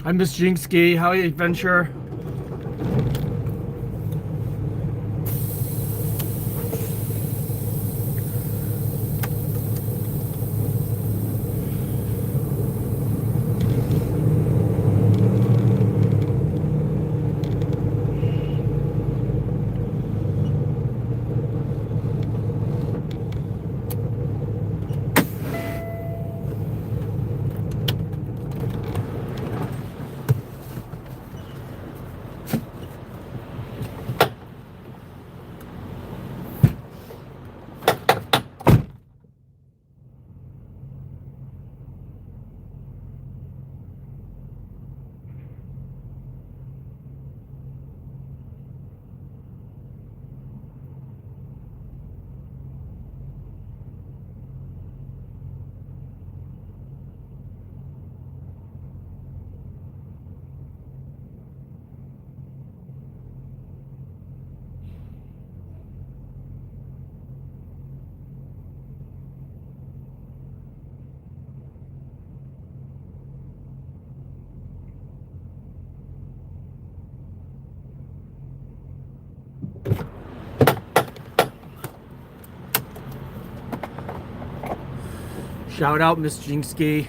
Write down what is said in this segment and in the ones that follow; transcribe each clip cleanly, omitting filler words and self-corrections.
I'm Miss Jinxky. How are you, adventure? Shout out, Miss Jinxky.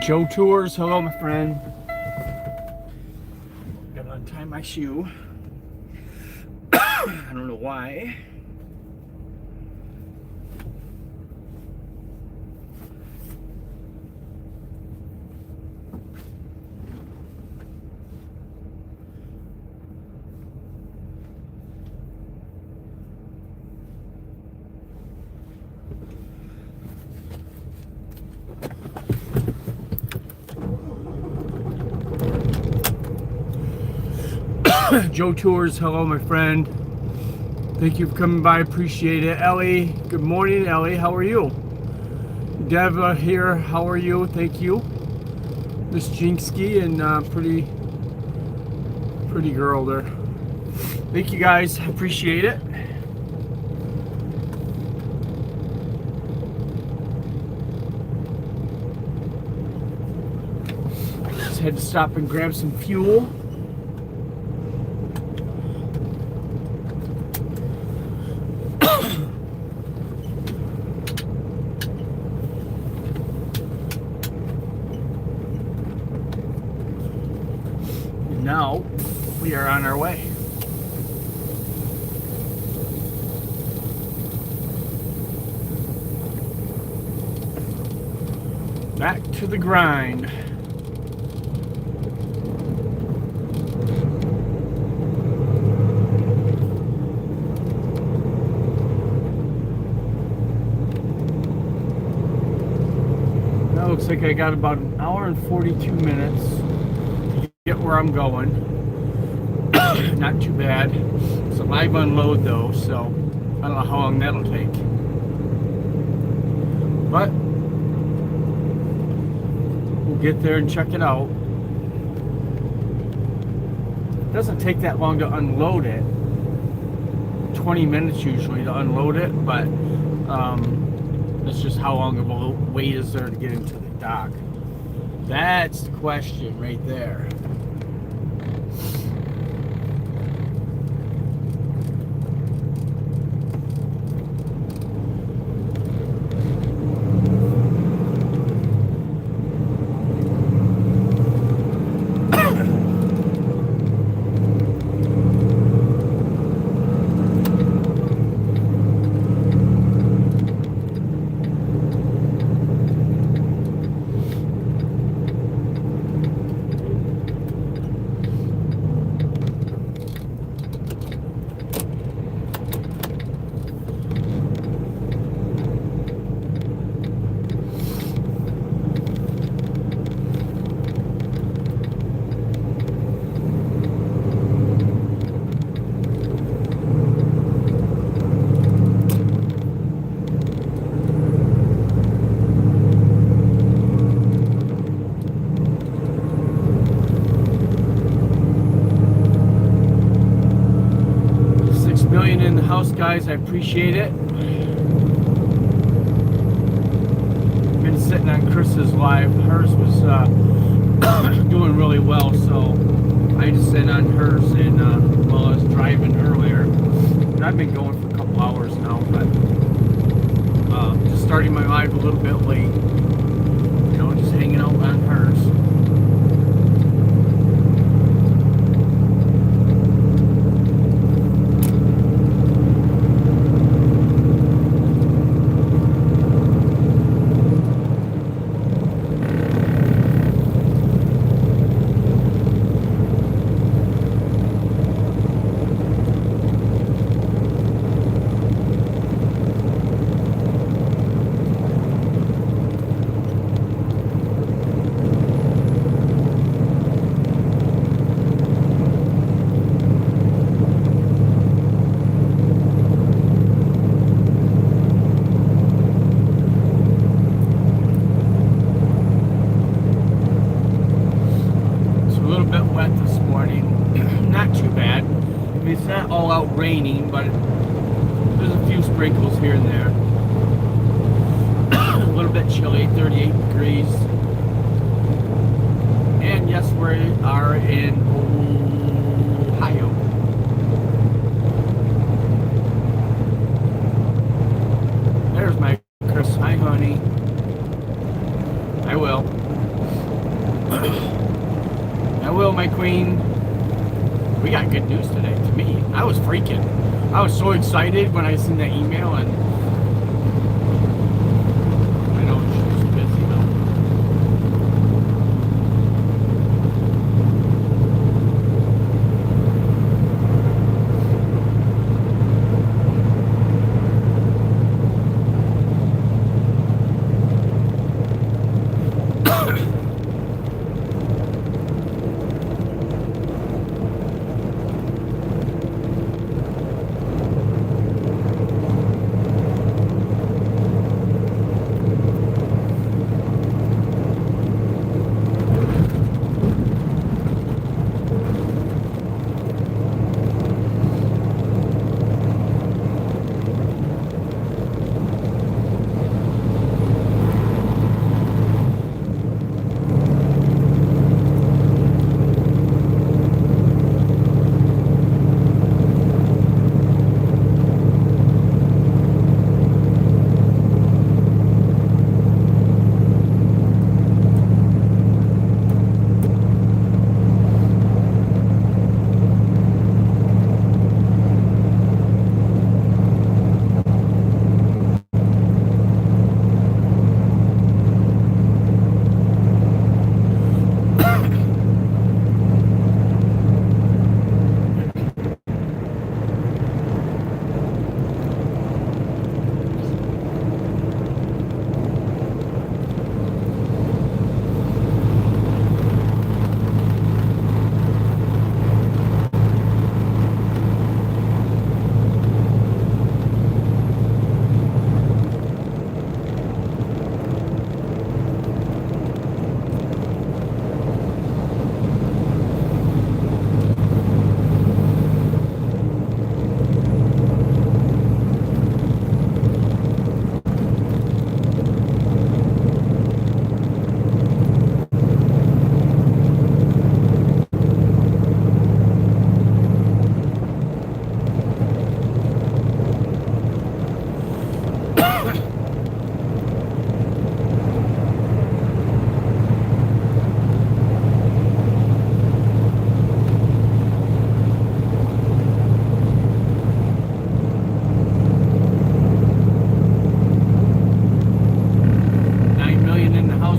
Joe Tours, hello my friend. Gotta untie my shoe. I don't know why. Joe Tours, hello my friend. Thank you for coming by, appreciate it. Ellie, good morning Ellie, how are you? Deva here, how are you? Thank you. Miss Jinksky and pretty girl there. Thank you guys, appreciate it. Just had to stop and grab some fuel. Now we are on our way. Back to the grind. Now looks like I got about an hour and 42 minutes. Get where I'm going. Not too bad. It's a live unload though, so I don't know how long that'll take. But we'll get there and check it out. It doesn't take that long to unload it. 20 minutes usually to unload it, but it's just how long of a wait is there to get into the dock. That's the question right there. Guys, I appreciate it. Been sitting on Chris's live. Hers was doing really well, so I just sat on hers and while I was driving earlier. And I've been going for a couple hours now, but just starting my live a little bit late. You know, just hanging out on hers. It's not all out raining, but there's a few sprinkles here and there. A little bit chilly, 38 degrees. And yes, we are in Ohio. There's my Chris. Hi, honey. I will. We got good news today. To me, I was freaking. I was so excited when I seen that email, and I know she's busy though.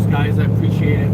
Guys, I appreciate it.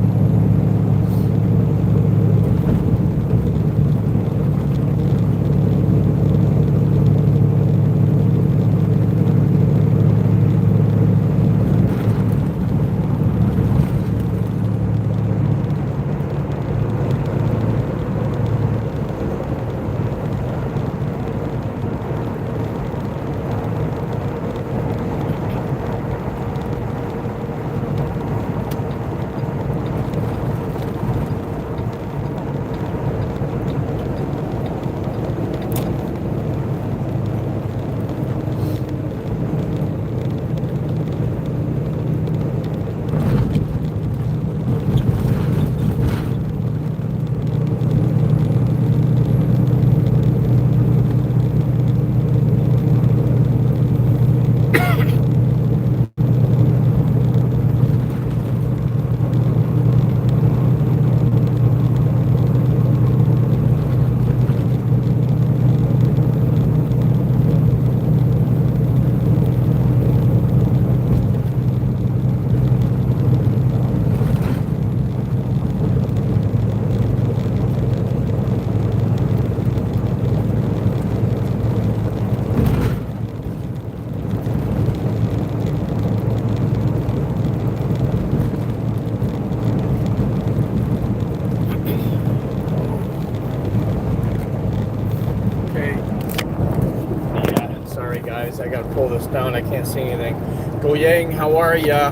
Guys, I gotta pull this down. I can't see anything. Go Yang, how are ya?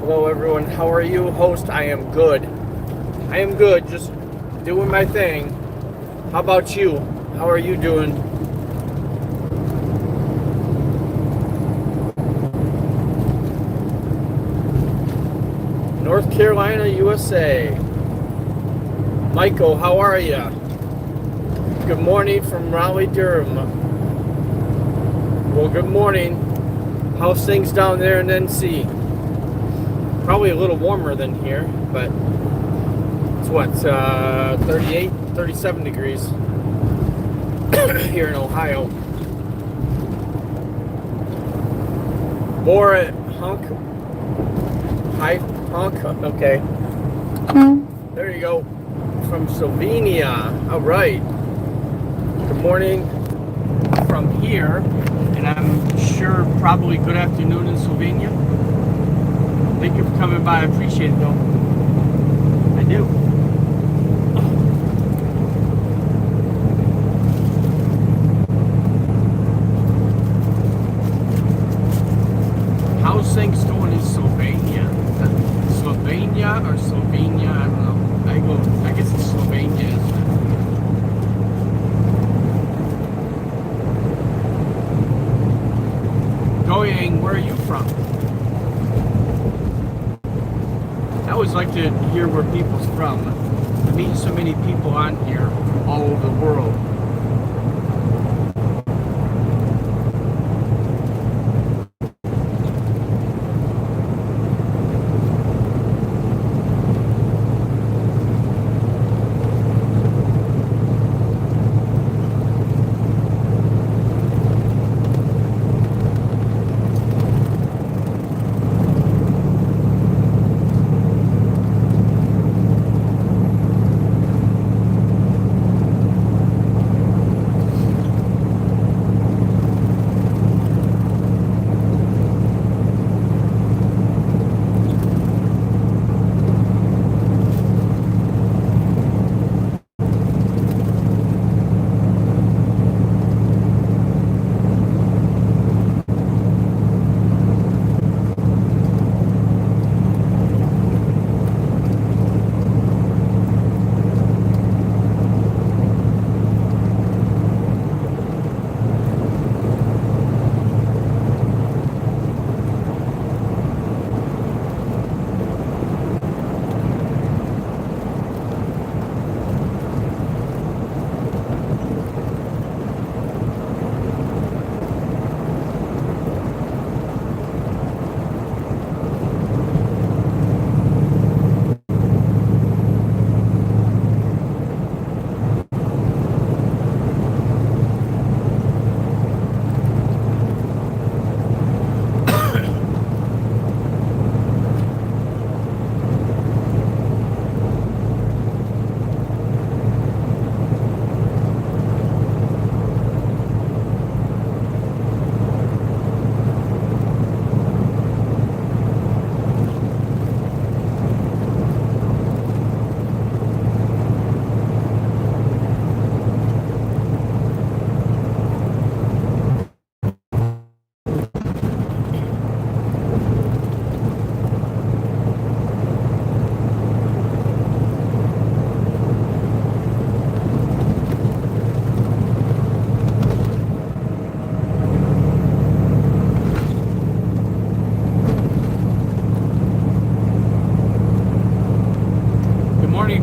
Hello everyone, how are you? Host, I am good. I am good, just doing my thing. How about you? How are you doing? North Carolina, USA. Michael, how are ya? Good morning from Raleigh, Durham. Well, good morning. How's things down there in NC? Probably a little warmer than here, but it's what, 38, 37 degrees. here in Ohio. Bora Hunk. Hi, Hunk. Okay. There you go. From Slovenia. All right. Good morning from here. And I'm sure probably good afternoon in Slovenia. Thank you for coming by. I appreciate it, though. I do. How's things going in Slovenia? Slovenia or Slovenia? I don't know. I guess it's Slovenia, isn't it? Goyang, where are you from? I always like to hear where people's from. I meet so many people on here from all over the world.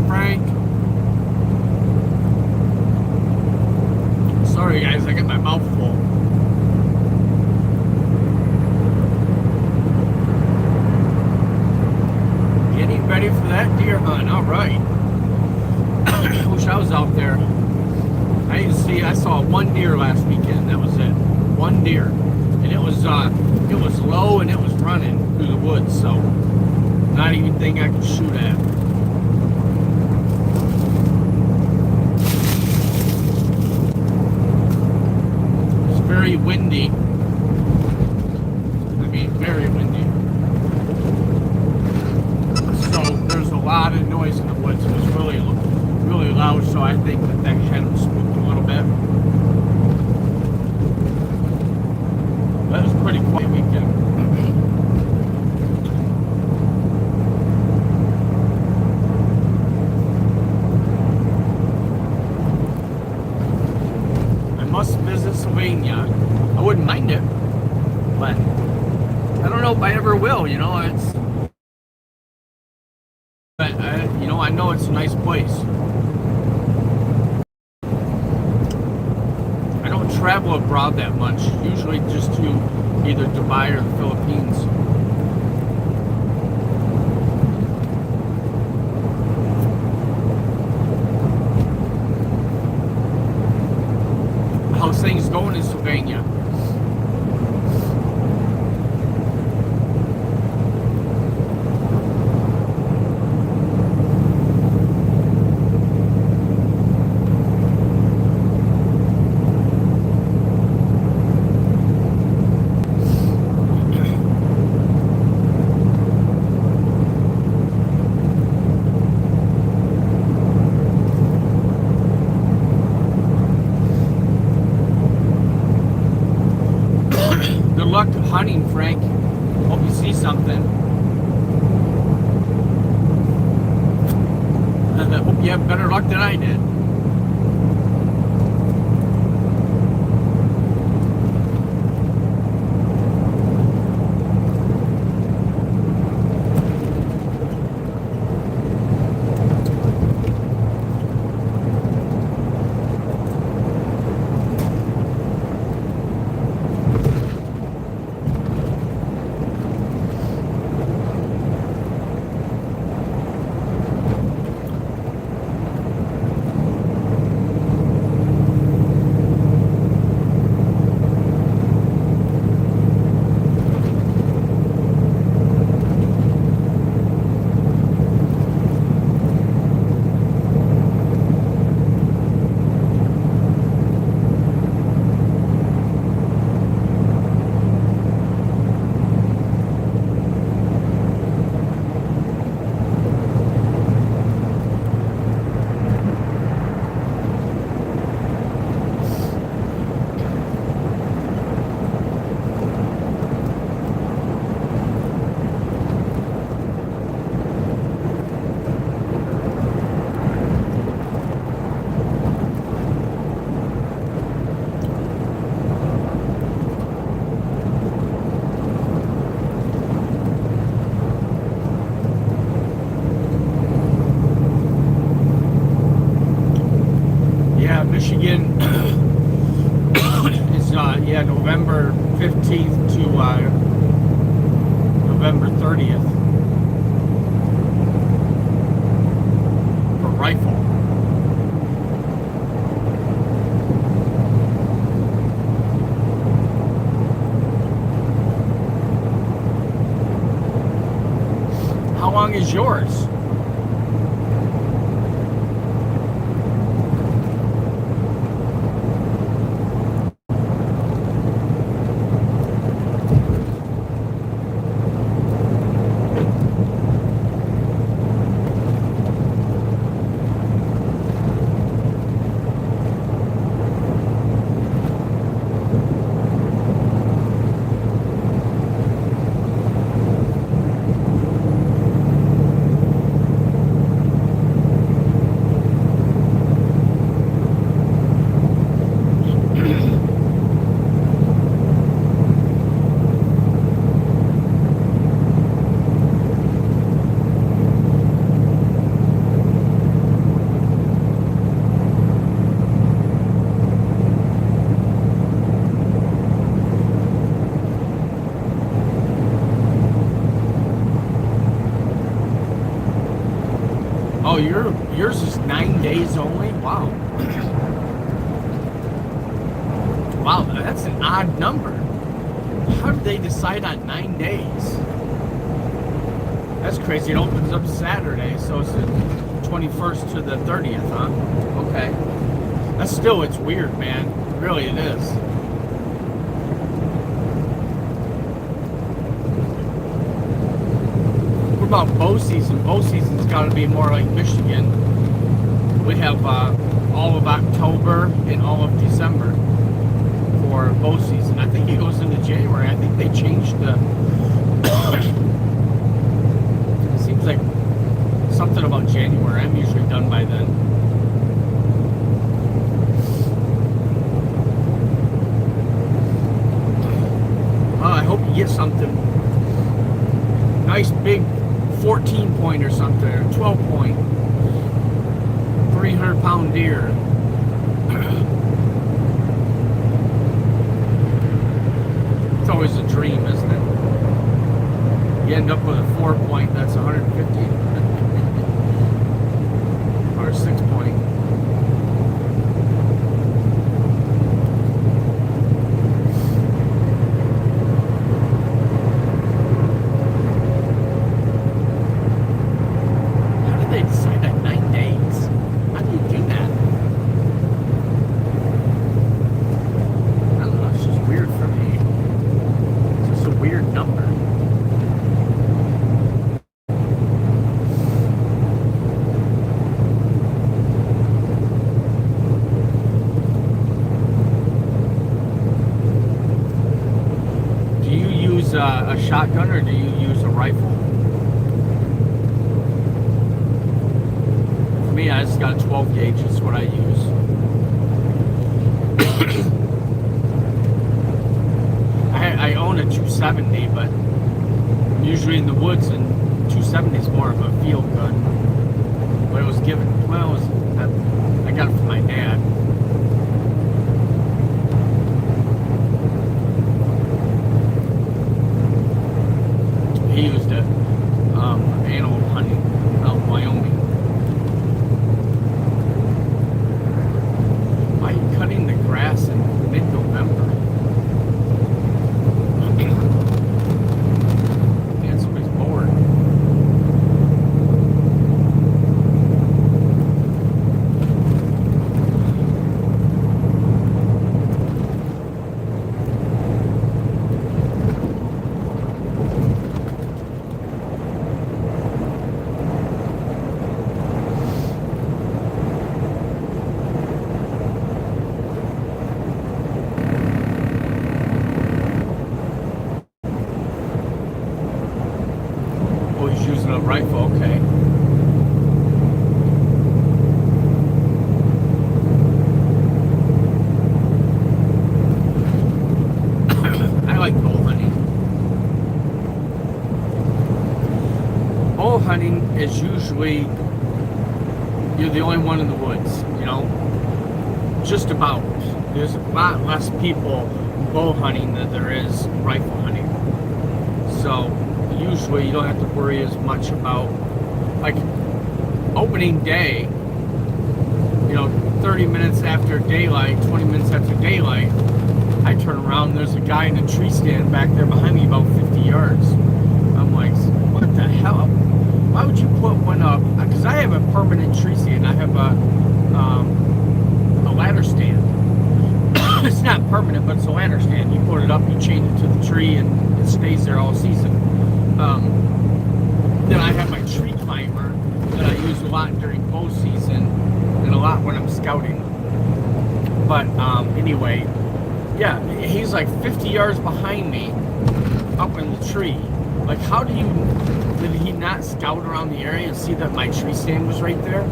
Frank. Sorry guys, I got my mouth full. Getting ready for that deer hunt. All right. Wish I was out there. I saw one deer last weekend. That was it. One deer, and it was low and it was running through the woods. So not even thing I could shoot at. Very windy. I mean, very windy. So there's a lot of noise in the woods. It was really, really loud. So I think that had them spooked a little bit. That was a pretty quiet weekend. Must visit Slovenia. I wouldn't mind it, but I don't know if I ever will. You know, I know it's a nice place. I don't travel abroad that much. Usually just to either Dubai or the Philippines. going to Sylvania. Good luck hunting, Frank. Hope you see something. I hope you have better luck than I did. Michigan is November 15th to November 30th for rifle. How long is yours? Oh, yours is 9 days only? Wow. Wow, that's an odd number. How did they decide on 9 days? That's crazy. It opens up Saturday, so it's the 21st to the 30th, huh? Okay. That's still, it's weird, man. Really, it is. What about bow season? Bow season's got to be more like Michigan. We have all of October and all of December for bow season. I think it goes into January. I think they changed the... It seems like something about January. I'm usually done by then. Well, I hope you get something nice big 14 point or something, or 12 point, 300-pound deer. It's always a dream, isn't it? You end up with a 4 point, that's 150, or a 6 point. a shotgun or do you use a rifle? For me, I just got a 12 gauge. That's what I use. I own a 270, but I'm usually in the woods, and 270 is more of a field gun. But it was given, well, I got it from my dad. He used it animal hunting out in Wyoming. Why are you cutting the grass in mid-November? Man, somebody's bored. Oh, he's using a rifle, okay. I like bow hunting. Bow hunting is usually, you're the only one in the woods, you know? Just about. There's a lot less people bow hunting than there is rifle hunting. So usually you don't have to worry as much about, like, opening day, you know, 30 minutes after daylight, 20 minutes after daylight, I turn around and there's a guy in a tree stand back there behind me about 50 yards. I'm like, what the hell? Why would you put one up? Because I have a permanent tree stand. I have a ladder stand. It's not permanent, but it's a ladder stand. You put it up, you chain it to the tree, and it stays there all season. Then I have my tree climber that I use a lot during bow season and a lot when I'm scouting. But anyway, yeah, he's like 50 yards behind me up in the tree. Like, did he not scout around the area and see that my tree stand was right there?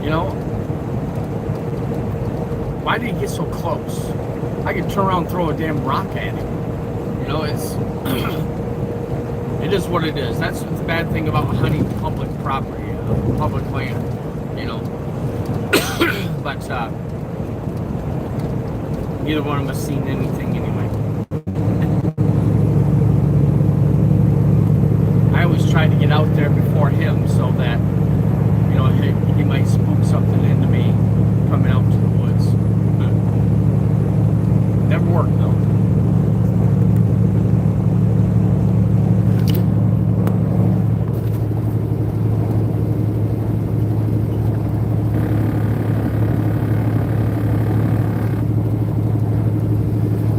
You know? Why did he get so close? I could turn around and throw a damn rock at him. You know, it is what it is. That's the bad thing about hunting public property, public land, you know. But neither one of us seen anything anyway. I always try to get out there before him so that, you know, he might spook something into me coming out to the woods. Never worked though.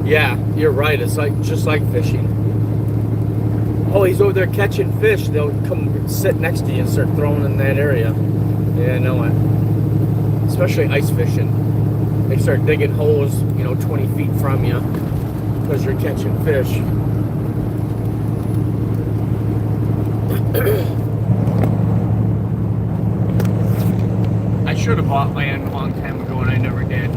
Yeah, you're right. It's like just like fishing. Oh, he's over there catching fish. They'll come sit next to you and start throwing in that area. Yeah, I know it. Especially ice fishing. They start digging holes, you know, 20 feet from you because you're catching fish. I should have bought land a long time ago and I never did.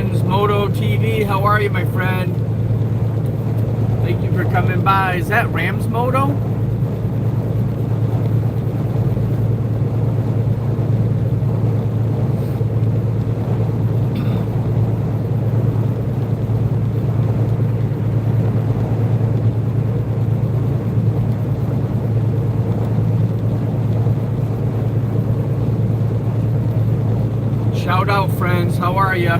Friends Moto TV, how are you, my friend? Thank you for coming by. Is that Rams Moto? Shout out, friends. How are you?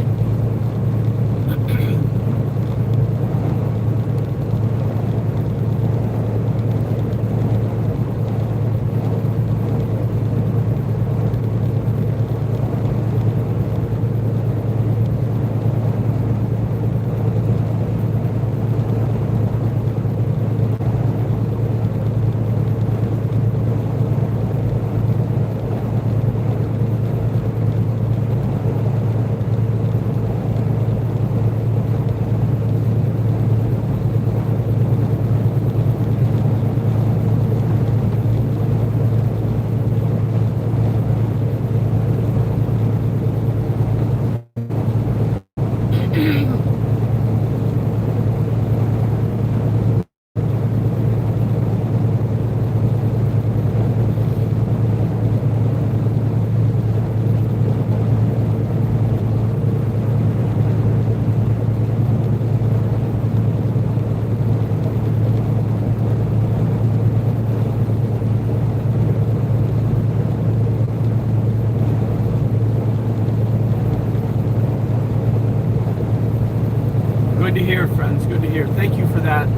Good to hear, friends. Good to hear. Thank you for that.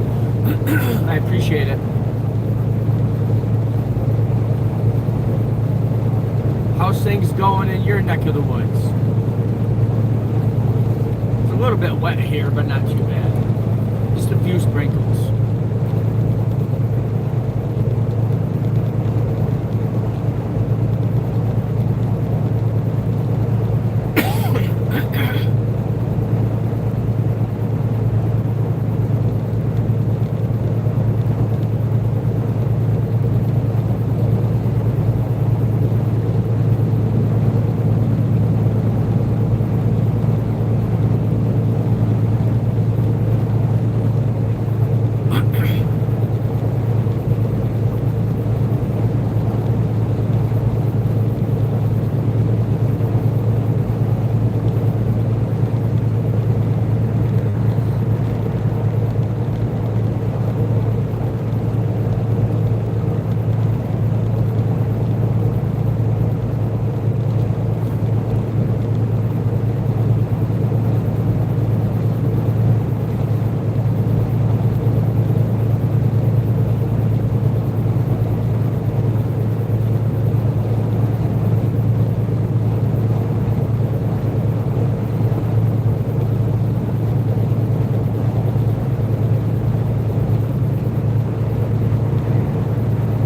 I appreciate it. How's things going in your neck of the woods? It's a little bit wet here, but not too bad. Just a few sprinkles.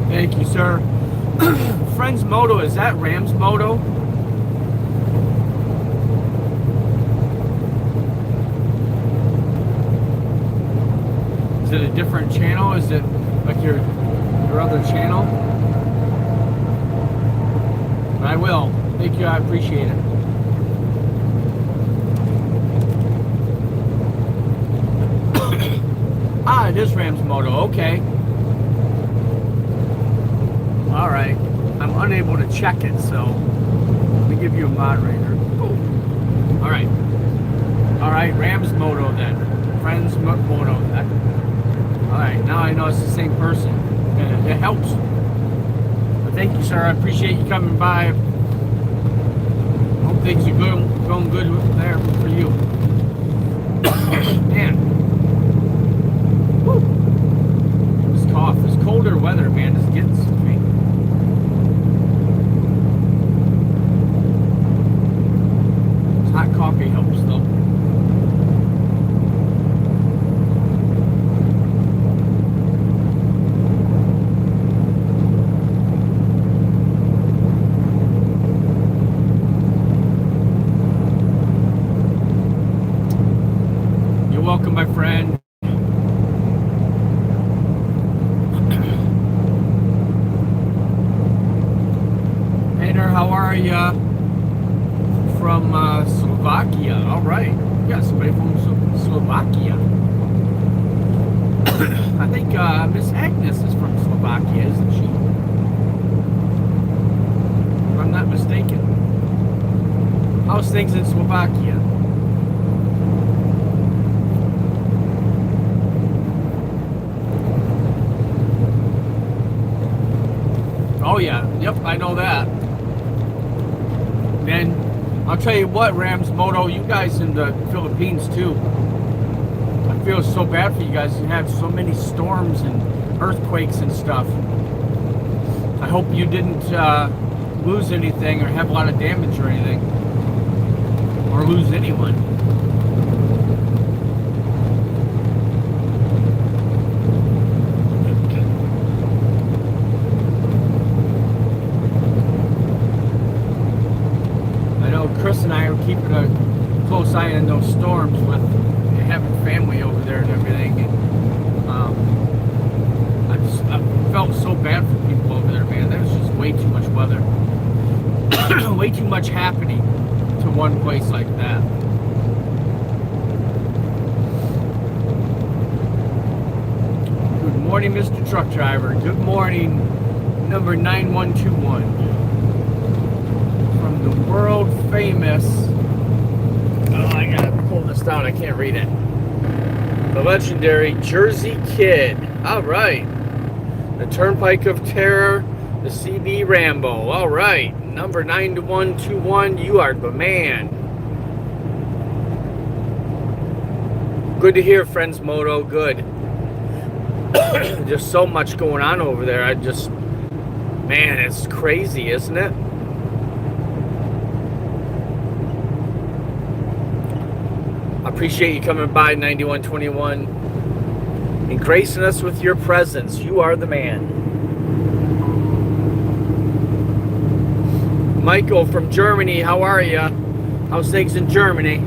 Thank you, sir. Friends Moto, is that Rams Moto? Is it a different channel? Is it like your other channel? I will. Thank you. I appreciate it. Ah, it is Rams Moto. Okay. All right. I'm unable to check it, so let me give you a moderator. All right. All right. Rams Moto then. Friends Moto. All right. Now I know it's the same person. It helps. But thank you, sir. I appreciate you coming by. Hope things are going good there for you. Man. Woo. This cough. This colder weather, man, is getting to me. Hot coffee helps, though. You're welcome, my friend. Peter, how are you? From Slovakia. All right. Yeah, somebody from Slovakia. I think Miss Agnes is from Slovakia, isn't she? If I'm not mistaken. How's things in Slovakia? Oh yeah, yep, I know that. And I'll tell you what, Rams Moto, you guys in the Philippines too. I feel so bad for you guys. You have so many storms and earthquakes and stuff. I hope you didn't lose anything or have a lot of damage or anything. Or lose anyone. Chris and I are keeping a close eye on those storms with having family over there and everything. And, I felt so bad for people over there, man. There was just way too much weather. Way too much happening to one place like that. Good morning, Mr. Truck Driver. Good morning, number 9121. The world famous, oh, I gotta pull this down, I can't read it. The legendary Jersey Kid. All right. The Turnpike of Terror, the CB Rambo. All right. Number 9121, you are the man. Good to hear, Friends Moto. Good. There's so much going on over there. Man, it's crazy, isn't it? Appreciate you coming by, 9121, and gracing us with your presence. You are the man. Michael from Germany, how are you? How's things in Germany?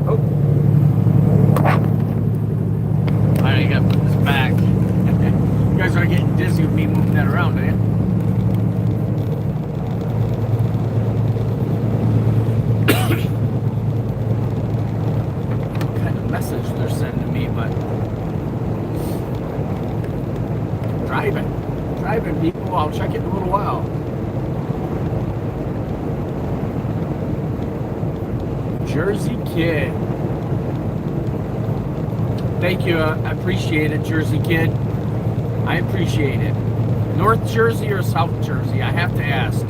Oh. I gotta put this back. You guys are getting dizzy with me moving that around, man. They're sending me, but driving people. I'll check it in a little while. Jersey Kid, thank you. I appreciate it, Jersey Kid. I appreciate it. North Jersey or South Jersey? I have to ask.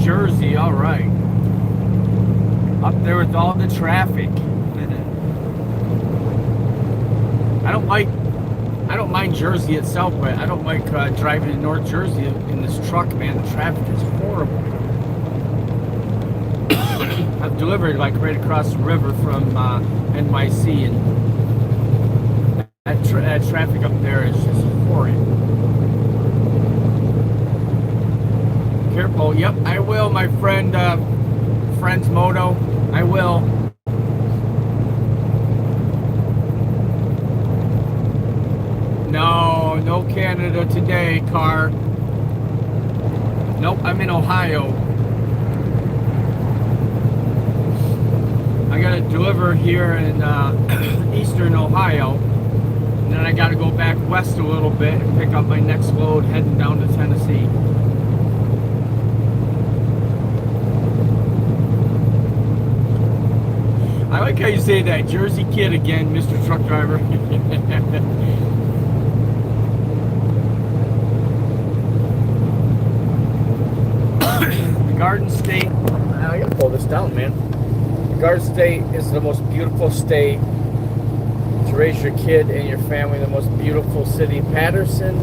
Jersey, all right. Up there with all the traffic. I don't mind Jersey itself, but I don't like driving in North Jersey in this truck, man. The traffic is horrible. I've delivered like right across the river from NYC, and that traffic up there is just horrid. Careful. Yep, I will, my friend, Friends Moto. I will. No Canada today, car. Nope, I'm in Ohio. I gotta deliver here in eastern Ohio, and then I gotta go back west a little bit and pick up my next load heading down to Tennessee. I like how you say that, Jersey Kid again, Mr. Truck Driver. The Garden State, I gotta pull this down, man. The Garden State is the most beautiful state to raise your kid and your family. The most beautiful city, Patterson,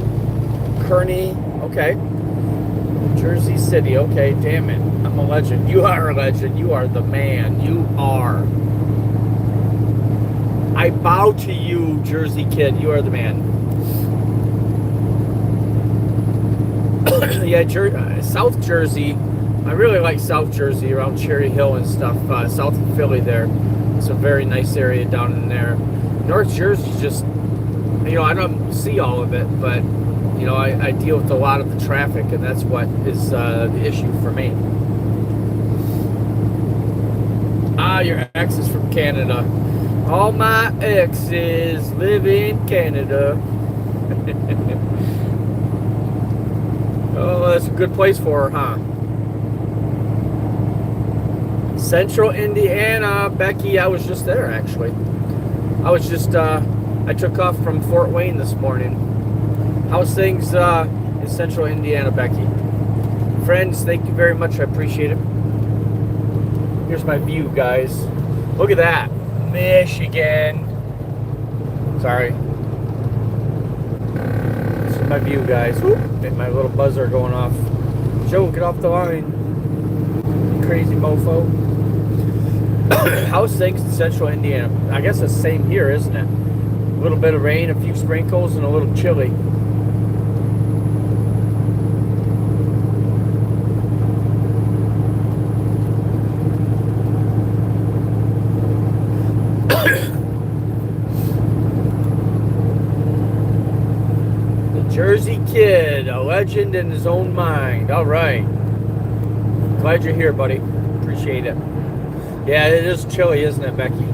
Kearney, okay. Jersey City. Okay, damn it. I'm a legend. You are a legend. You are the man. You are. I bow to you, Jersey kid. You are the man. Yeah, South Jersey. I really like South Jersey around Cherry Hill and stuff. South of Philly there. It's a very nice area down in there. North Jersey's just, I don't see all of it, but, I deal with a lot of the traffic, and that's what is the issue for me. Your ex is from Canada. All my exes live in Canada. Oh, that's a good place for her, huh? Central Indiana. Becky, I was just there, actually. I took off from Fort Wayne this morning. How's things in Central Indiana, Becky? Friends, thank you very much. I appreciate it. Here's my view, guys. Look at that. Michigan. Sorry. This is my view, guys. Whoop. My little buzzer going off. Joe, get off the line. Crazy mofo. How's things in Central Indiana? I guess it's the same here, isn't it? A little bit of rain, a few sprinkles, and a little chilly. Jersey kid, a legend in his own mind. All right. Glad you're here, buddy. Appreciate it. Yeah, it is chilly, isn't it, Becky?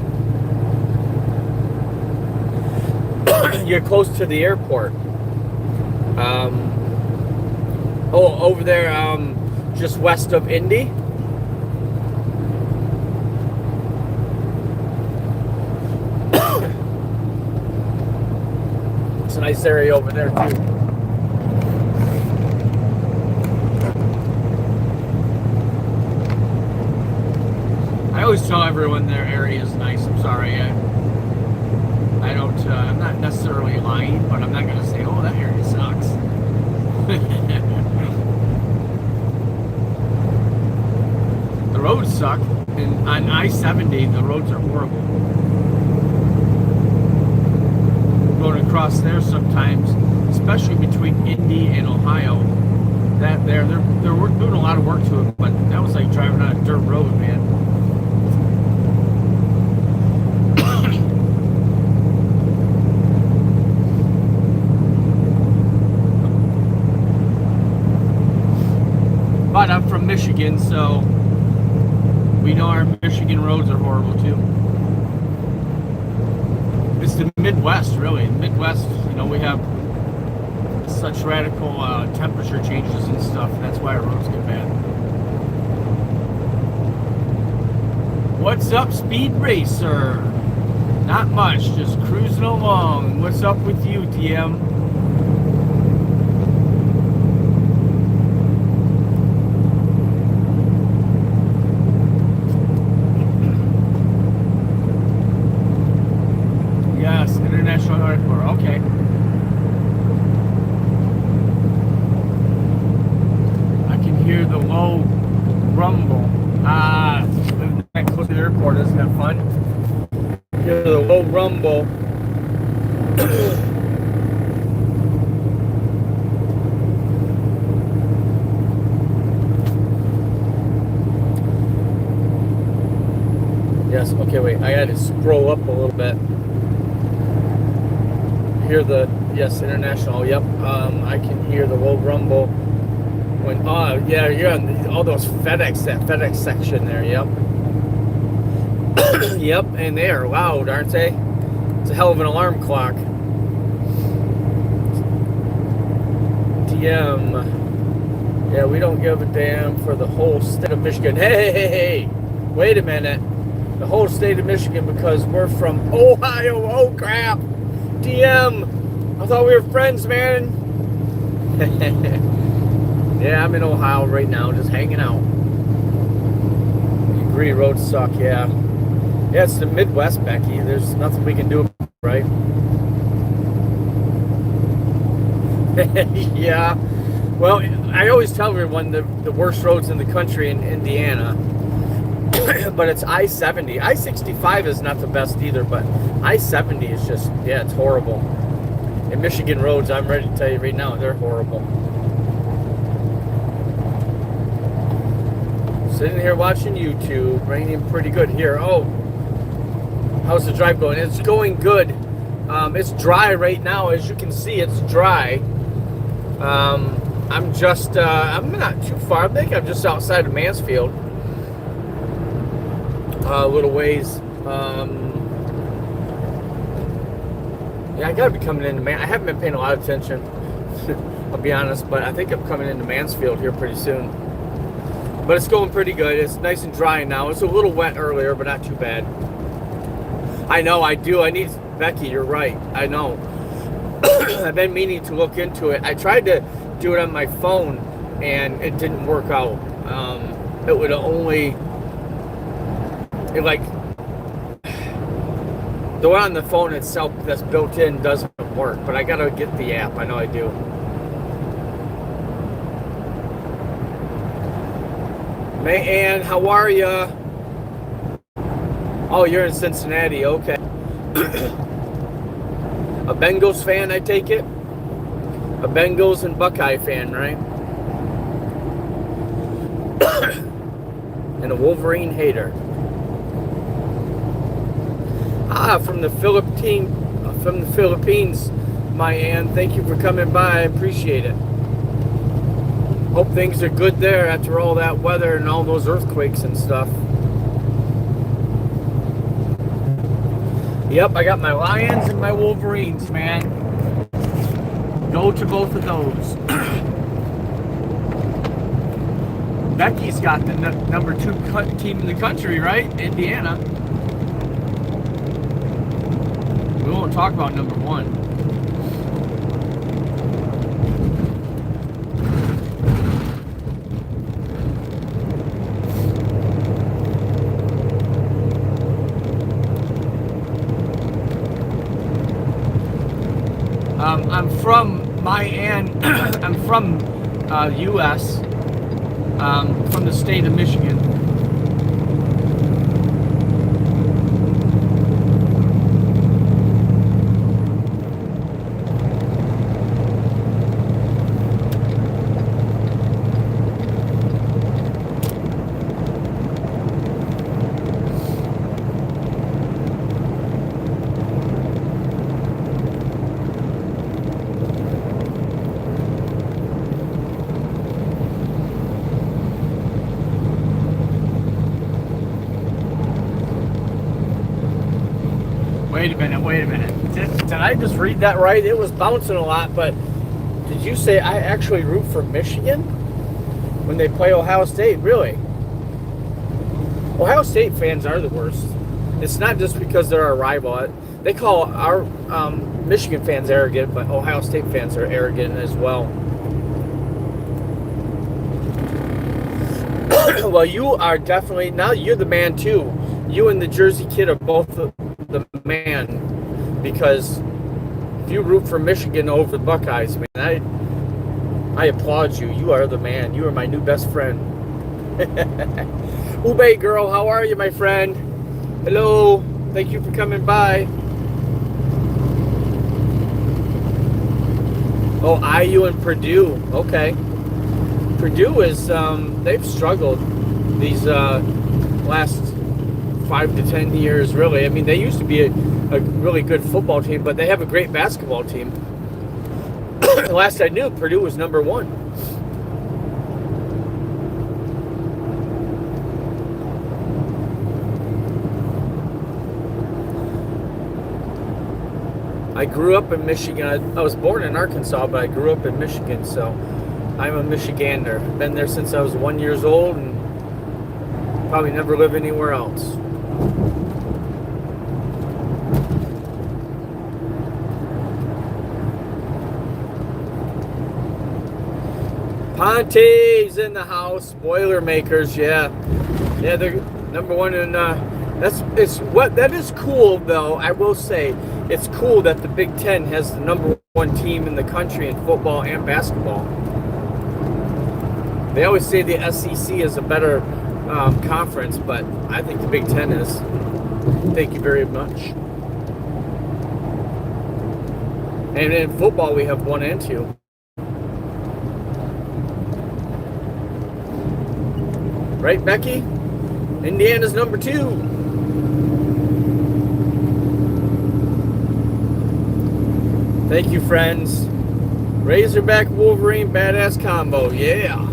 You're close to the airport. Over there, just west of Indy. It's a nice area over there, too. I always tell everyone their area is nice. I'm sorry. I don't, I'm not necessarily lying, but I'm not going to say, oh, that area sucks. The roads suck. And on I-70, the roads are horrible. Going across there sometimes, especially between Indy and Ohio, they're doing a lot of work to it, but that was like driving on a dirt road, man. But I'm from Michigan, so we know our Michigan roads are horrible too. It's the Midwest, really. The Midwest, we have such radical temperature changes and stuff. That's why our roads get bad. What's up, Speed Racer? Not much, just cruising along. What's up with you, TM? Yes, International Airport. Okay. I can hear the low rumble. Living that close to the airport, isn't that fun? Hear the low rumble. Yes. Okay. Wait. I got to scroll up a little bit. Hear the International. Yep. I can hear the low rumble when yeah, you're on all those that FedEx section there. Yep. Yep, and they are loud, aren't they? It's a hell of an alarm clock. DM. Yeah, we don't give a damn for the whole state of Michigan. Hey, wait a minute. The whole state of Michigan, because we're from Ohio. Oh crap. DM, I thought we were friends, man. Yeah, I'm in Ohio right now, just hanging out. You agree, roads suck, yeah. Yeah, it's the Midwest, Becky. There's nothing we can do, right? Yeah. Well, I always tell everyone the worst roads in the country in Indiana, but it's I-70. I-65 is not the best either, but I-70 is just, yeah, it's horrible. And Michigan roads, I'm ready to tell you right now, they're horrible. Sitting here watching YouTube, raining pretty good here. Oh, how's the drive going? It's going good. It's dry right now, as you can see. It's dry. I'm not too far. I think I'm just outside of Mansfield. A little ways. Yeah, I gotta be coming into I haven't been paying a lot of attention. I'll be honest, but I think I'm coming into Mansfield here pretty soon. But it's going pretty good. It's nice and dry now. It's a little wet earlier, but not too bad. I know, I do. I need Becky. You're right. I know. I've been meaning to look into it. I tried to do it on my phone, and it didn't work out. It would only, the one on the phone itself that's built in doesn't work. But I gotta get the app. I know I do. Mayanne, how are ya? Oh, you're in Cincinnati. Okay. A Bengals fan, I take it? A Bengals and Buckeye fan, right? And a Wolverine hater. From the Philippines, Mayanne. Thank you for coming by. I appreciate it. Hope things are good there after all that weather and all those earthquakes and stuff. Yep, I got my Lions and my Wolverines, man. Go to both of those. Becky's got the number 2 team in the country, right? Indiana. We won't talk about number 1. I'm from I'm from U.S. From the state of Michigan. Wait a minute. Did I just read that right? It was bouncing a lot, but did you say I actually root for Michigan when they play Ohio State? Really? Ohio State fans are the worst. It's not just because they're our rival. They call our Michigan fans arrogant, but Ohio State fans are arrogant as well. Well, you are definitely, now you're the man too. You and the Jersey Kid are both the man, because if you root for Michigan over the Buckeyes, man, I applaud you. You are the man. You are my new best friend. Ube girl, how are you, my friend? Hello. Thank you for coming by. Oh, IU and Purdue. Okay. Purdue is, they've struggled these last 5 to 10 years, really. I mean, they used to be a really good football team, but they have a great basketball team. Last I knew, Purdue was number 1. I grew up in Michigan. I was born in Arkansas, but I grew up in Michigan, so I'm a Michigander. Been there since I was 1 year old, and probably never live anywhere else. Ponte's in the house. Boilermakers, yeah, they're number 1 in. That is cool, though. I will say it's cool that the Big Ten has the number 1 team in the country in football and basketball. They always say the SEC is a better conference, but I think the Big Ten is. Thank you very much. And in football, we have 1 and 2. Right, Becky? Indiana's number 2. Thank you, friends. Razorback Wolverine Badass Combo. Yeah.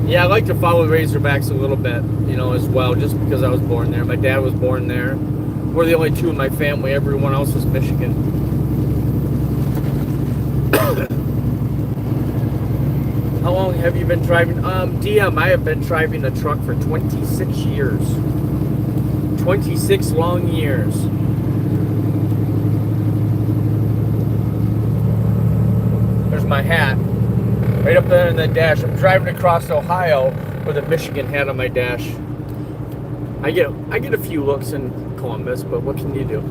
Yeah, I like to follow Razorbacks a little bit, as well, just because I was born there. My dad was born there. We're the only 2 in my family. Everyone else is Michigan. How long have you been driving? DM, I have been driving a truck for 26 years. 26 long years. There's my hat. Right up there in the dash. I'm driving across Ohio with a Michigan hat on my dash. I get a few looks in Columbus, but what can you do?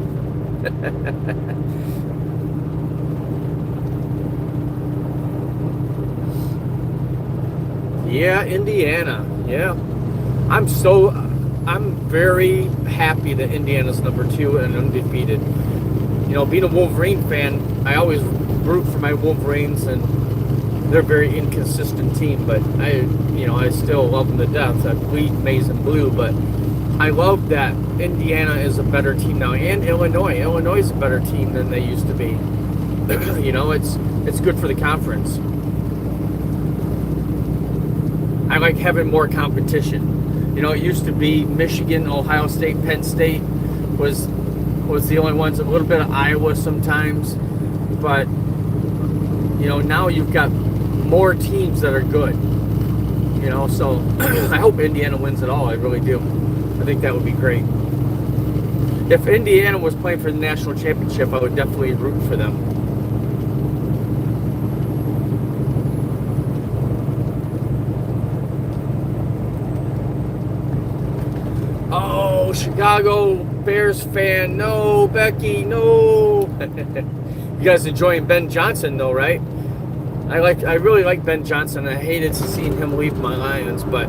Yeah, Indiana. Yeah. I'm very happy that Indiana's number 2 and undefeated. Being a Wolverine fan, I always root for my Wolverines, and they're a very inconsistent team, but I still love them to death. I bleed maize and blue, but I love that Indiana is a better team now, and Illinois. Illinois is a better team than they used to be. It's good for the conference. I like having more competition. It used to be Michigan, Ohio State, Penn State was the only ones. A little bit of Iowa sometimes, but now you've got more teams that are good. So I hope Indiana wins it all. I really do. I think that would be great. If Indiana was playing for the national championship, I would definitely root for them. Oh, Chicago Bears fan. No, Becky, no. You guys enjoying Ben Johnson though, right? I really like Ben Johnson. I hated seeing him leave my Lions, but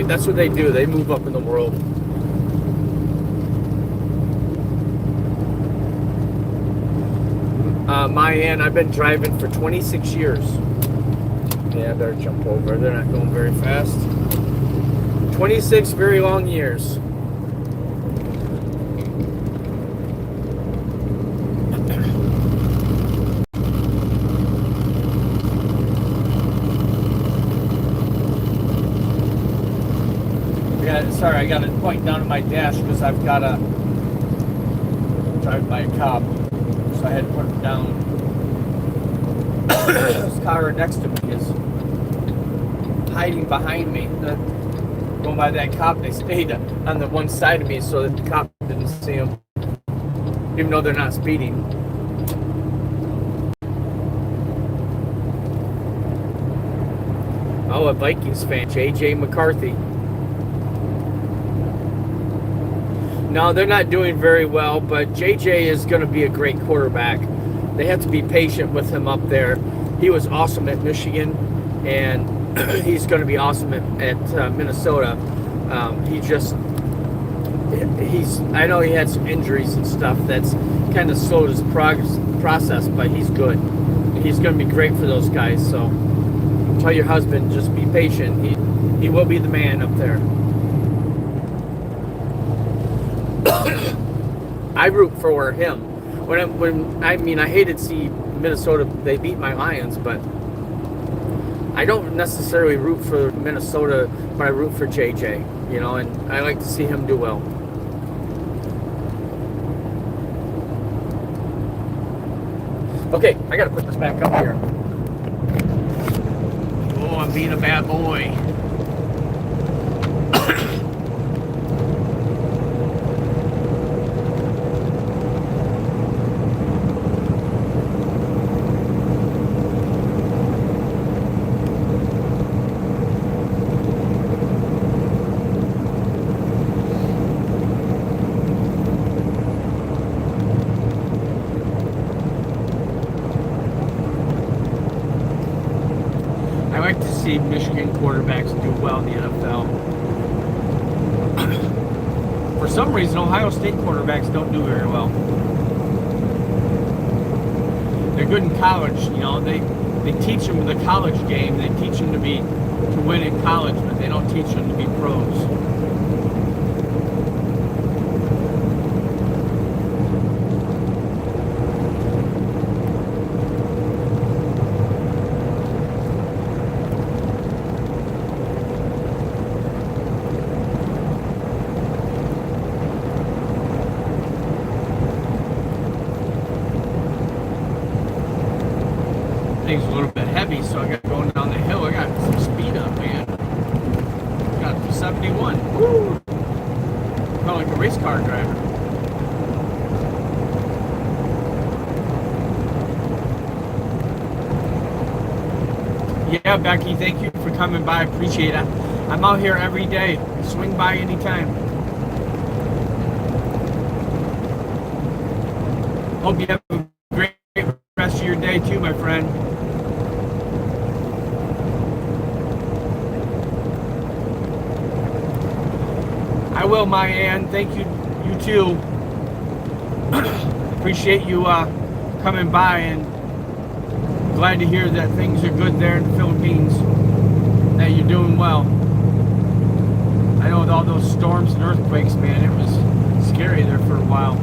that's what they do. They move up in the world. I've been driving for 26 years. Yeah, I better jump over. They're not going very fast. 26 very long years. Sorry, I got to point down to my dash because I've got to drive by a cop, so I had to put it down. This car next to me is hiding behind me. Going by that cop, they stayed on the one side of me so that the cop didn't see them, even though they're not speeding. Oh, a Vikings fan, J.J. McCarthy. No, they're not doing very well, but JJ is going to be a great quarterback. They have to be patient with him up there. He was awesome at Michigan, and he's going to be awesome at Minnesota. I know he had some injuries and stuff that's kind of slowed his process, but he's good. He's going to be great for those guys. So tell your husband, just be patient. He will be the man up there. I root for him. I hated to see Minnesota, they beat my Lions, but I don't necessarily root for Minnesota, but I root for JJ, and I like to see him do well. Okay, I gotta put this back up here. Oh, I'm being a bad boy. Michigan quarterbacks do well in the NFL. For some reason, Ohio State quarterbacks don't do very well. They're good in college, you know. They teach them the college game. They teach them to win in college, but they don't teach them to be pros. Thing's a little bit heavy, so I got going down the hill. I got some speed up, man. Got 71. Woo! Felt like a race car driver. Yeah, Becky, thank you for coming by. Appreciate it. I'm out here every day. Swing by anytime. Hope you have a great rest of your day too, my friend. I will, my Ann. Thank you. You too. Appreciate you coming by, and glad to hear that things are good there in the Philippines. That you're doing well. I know with all those storms and earthquakes, man, it was scary there for a while.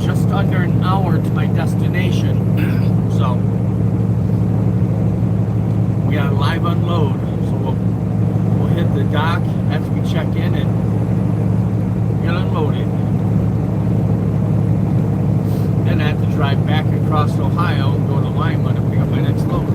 Just under an hour to my destination. So we got a live unload. So we'll hit the dock after we check in and get unloaded. Then I have to drive back across Ohio and go to Lima to pick up my next load.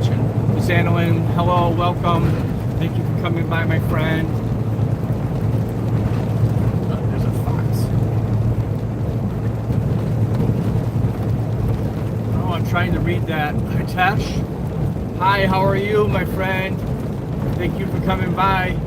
watching. Miss Annalyn, hello, welcome. Thank you for coming by, my friend. Oh, there's a fox. Oh, I'm trying to read that. Hitesh. Hi, how are you, my friend? Thank you for coming by.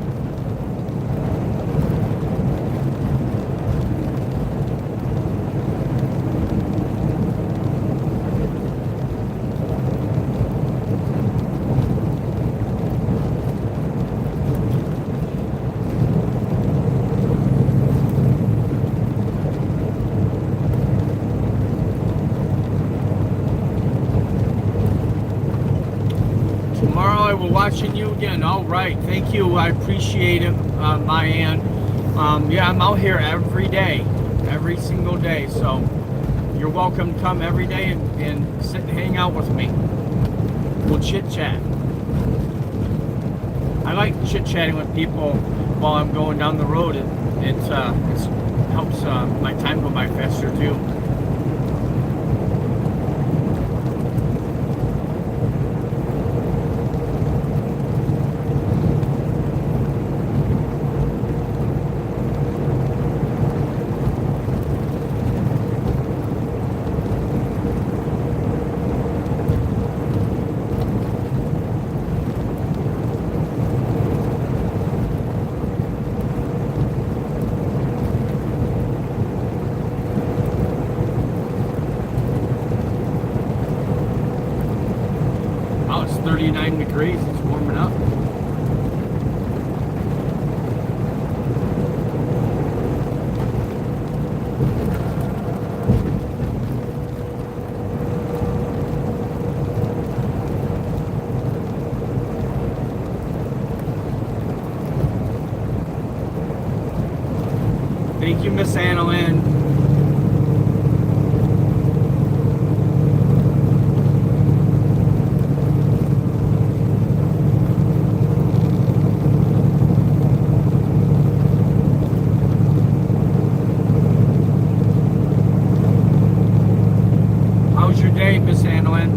Tomorrow I will watching you again. All right, thank you. I appreciate it, Mayan. Yeah, I'm out here every day, every single day. So you're welcome to come every day and sit and hang out with me. We'll chit chat. I like chit chatting with people while I'm going down the road. It helps my time go by faster too. Oh, it's 39 degrees. It's warming up. Thank you, Miss Annalyn. How's your day, Miss Annalyn?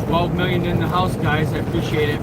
$12 million in the house, guys. I appreciate it.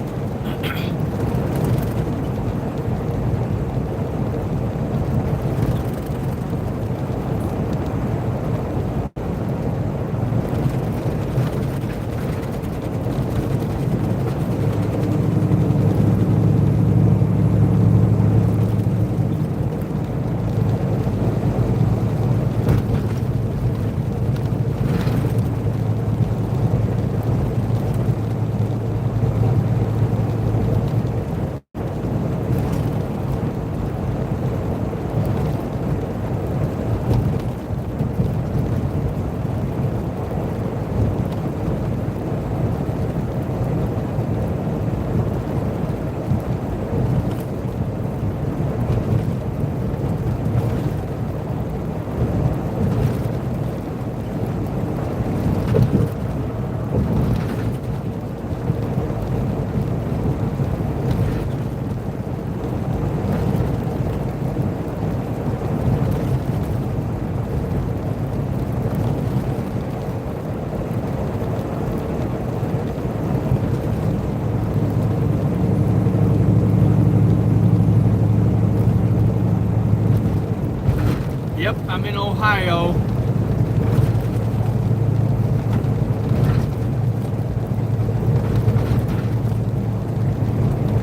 Yep, I'm in Ohio.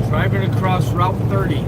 Driving across Route 30.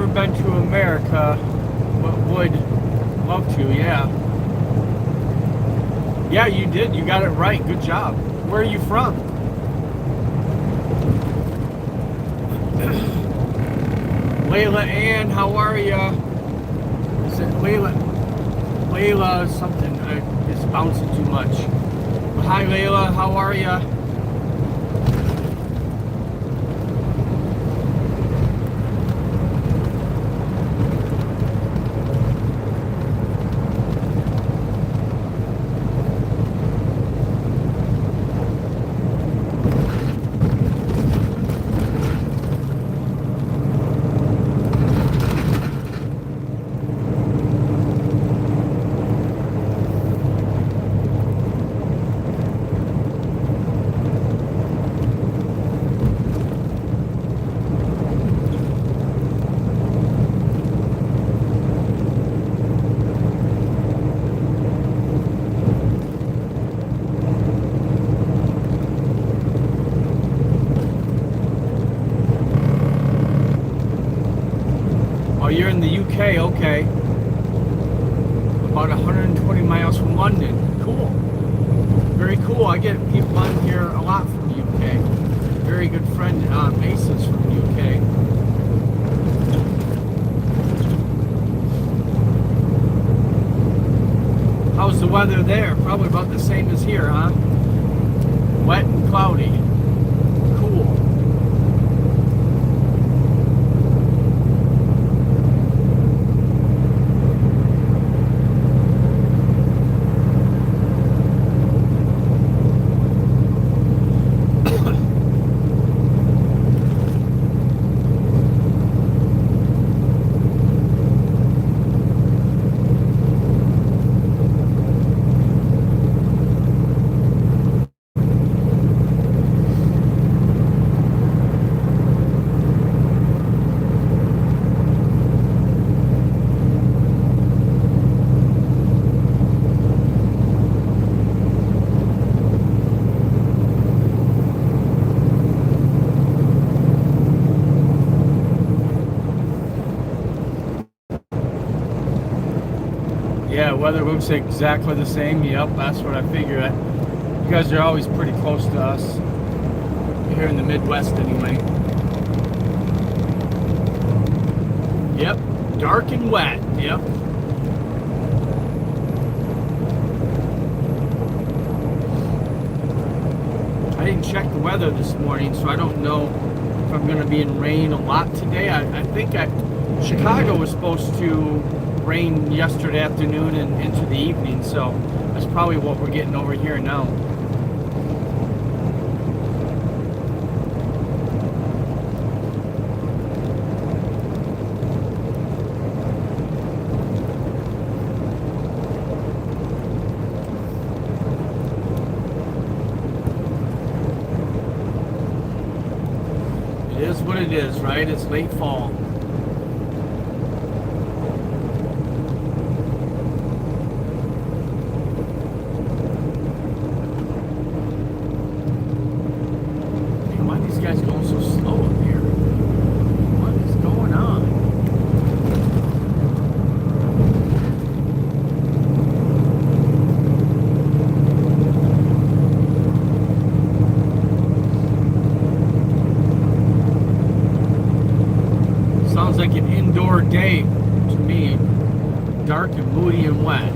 Been to America, but would love to. Yeah, you did, you got it right. Good job. Where are you from? Layla Ann, how are ya? Is it Layla something? It's bouncing too much. Hi Layla, how are ya? You're in the UK, okay. About 120 miles from London. Cool. Very cool. I get people on here a lot from the UK. Very good friend, Mason's from the UK. How's the weather there? Probably about the same as here, huh? Wet and cloudy. Cool. Yeah, weather looks exactly the same. Yep, that's what I figured. You guys are always pretty close to us. Here in the Midwest anyway. Yep, dark and wet. Yep. I didn't check the weather this morning, so I don't know if I'm going to be in rain a lot today. I think Chicago was supposed to rain yesterday afternoon and into the evening, so that's probably what we're getting over here now. It is what it is, right? It's late fall. Guys going so slow up here? What is going on? Sounds like an indoor day to me. Dark and moody and wet.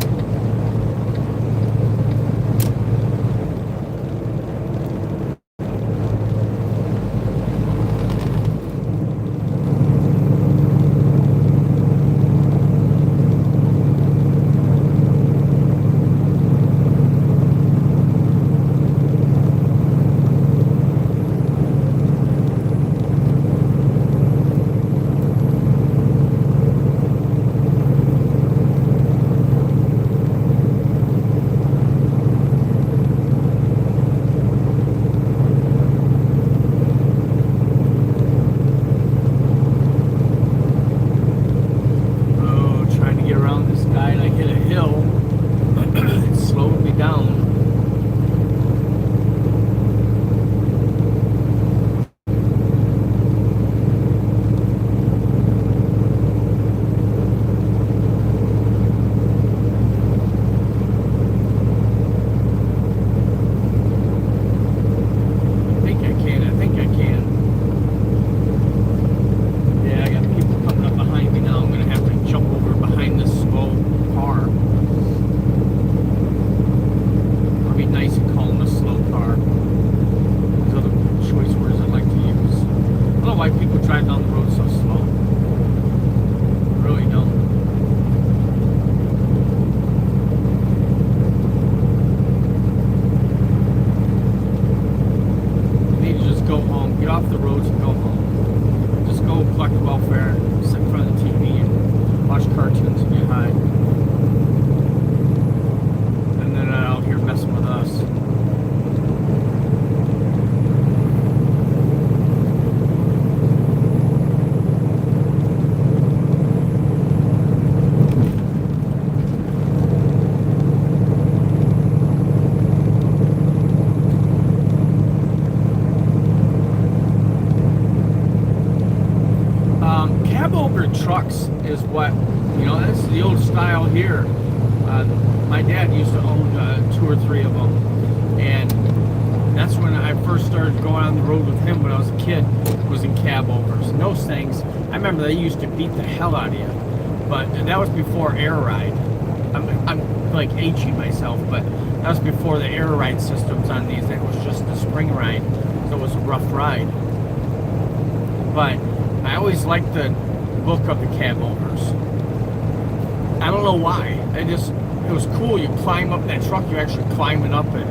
cab over trucks is what, that's the old style here. My dad used to own 2 or 3 of them, and that's when I first started going on the road with him when I was a kid, was in cab overs. And those things, I remember they used to beat the hell out of you, but that was before air ride. I'm like aging myself, but that was before the air ride systems on these. It was just the spring ride, so it was a rough ride. But I always liked the look of the cab overs. I don't know why. It was cool. You climb up that truck, you're actually climbing up it,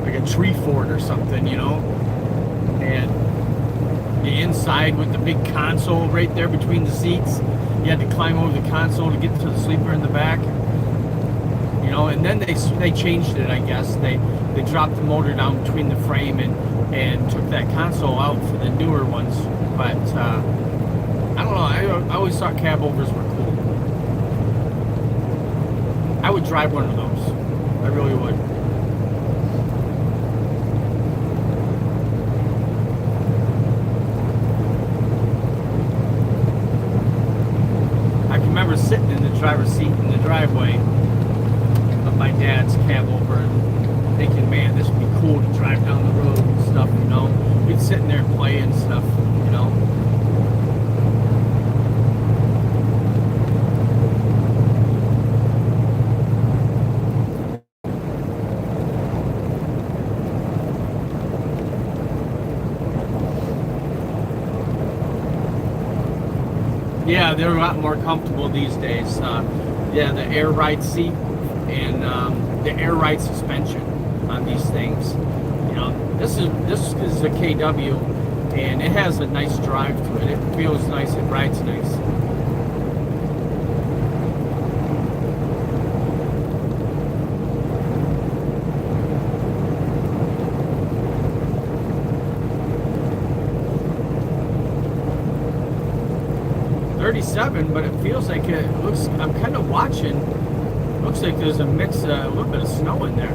like a tree fort or something, And the inside with the big console right there between the seats. You had to climb over the console to get to the sleeper in the back. And then they changed it, I guess. They dropped the motor down between the frame and took that console out for the newer ones. But I don't know. I always thought cab overs were cool. I would drive one of those. I really would. I can remember sitting in the driver's seat in the driveway of my dad's cab over and thinking, man, this would be cool to drive down the road and stuff, We'd sit in there and play and stuff, Yeah, they're a lot more comfortable these days. Yeah, the air ride seat and the air ride suspension on these things. This is a KW, and it has a nice drive to it. It feels nice. It rides nice. But it feels like it looks. I'm kind of watching. Looks like there's a mix, a little bit of snow in there.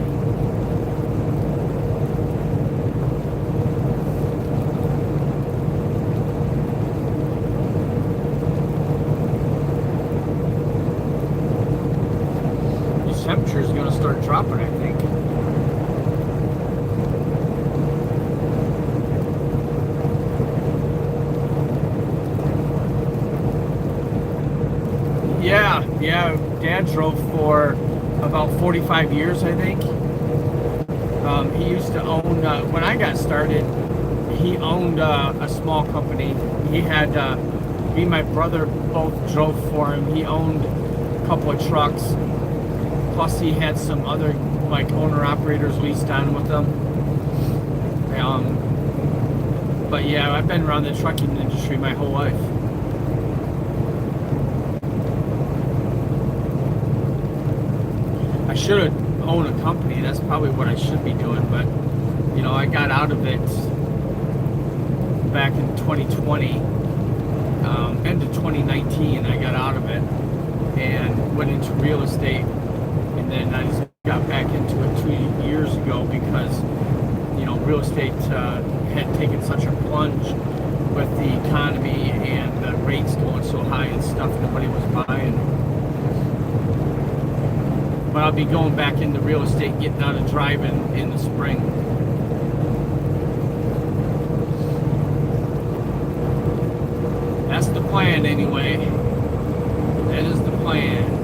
This temperature is going to start dropping, I think. Yeah, Dad drove for about 45 years, I think. He used to own, when I got started, he owned a small company. He had, me and my brother both drove for him. He owned a couple of trucks. Plus he had some other, like, owner-operators leased on with them. But yeah, I've been around the trucking industry my whole life. I should have owned a company. That's probably what I should be doing, but I got out of it back in 2020, end of 2019. I got out of it and went into real estate, and then I just got back into it 2 years ago because real estate had taken such a plunge with the economy and the rates going so high and stuff. Nobody was buying. But I'll be going back into real estate, getting out of driving in the spring. That's the plan anyway. That is the plan.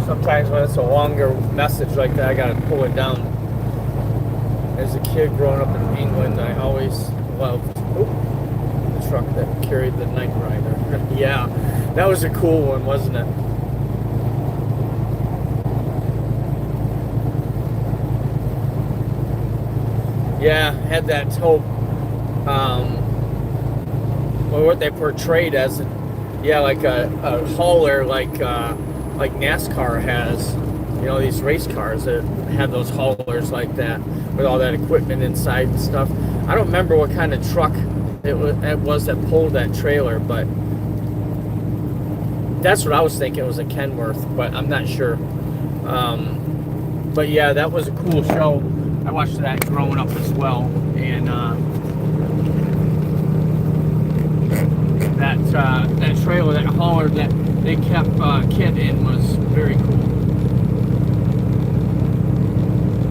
Sometimes when it's a longer message like that, I gotta pull it down. As a kid growing up in England, I always loved the truck that carried the Knight Rider. Yeah, that was a cool one, wasn't it? Yeah, had that whole, what they portrayed as, like a hauler, like NASCAR has. You know, these race cars that have those haulers like that with all that equipment inside and stuff. I don't remember what kind of truck it was that pulled that trailer, but that's what I was thinking. It was a Kenworth, but I'm not sure. But yeah, that was a cool show. I watched that growing up as well, and that trailer, that hauler that they kept Kit in was very cool.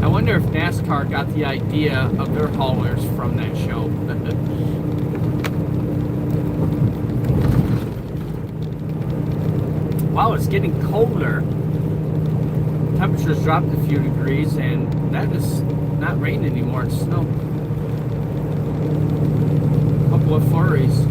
I wonder if NASCAR got the idea of their haulers from that show. Wow, it's getting colder. Temperatures dropped a few degrees, and that is not rain anymore, it's snow. A couple of flurries.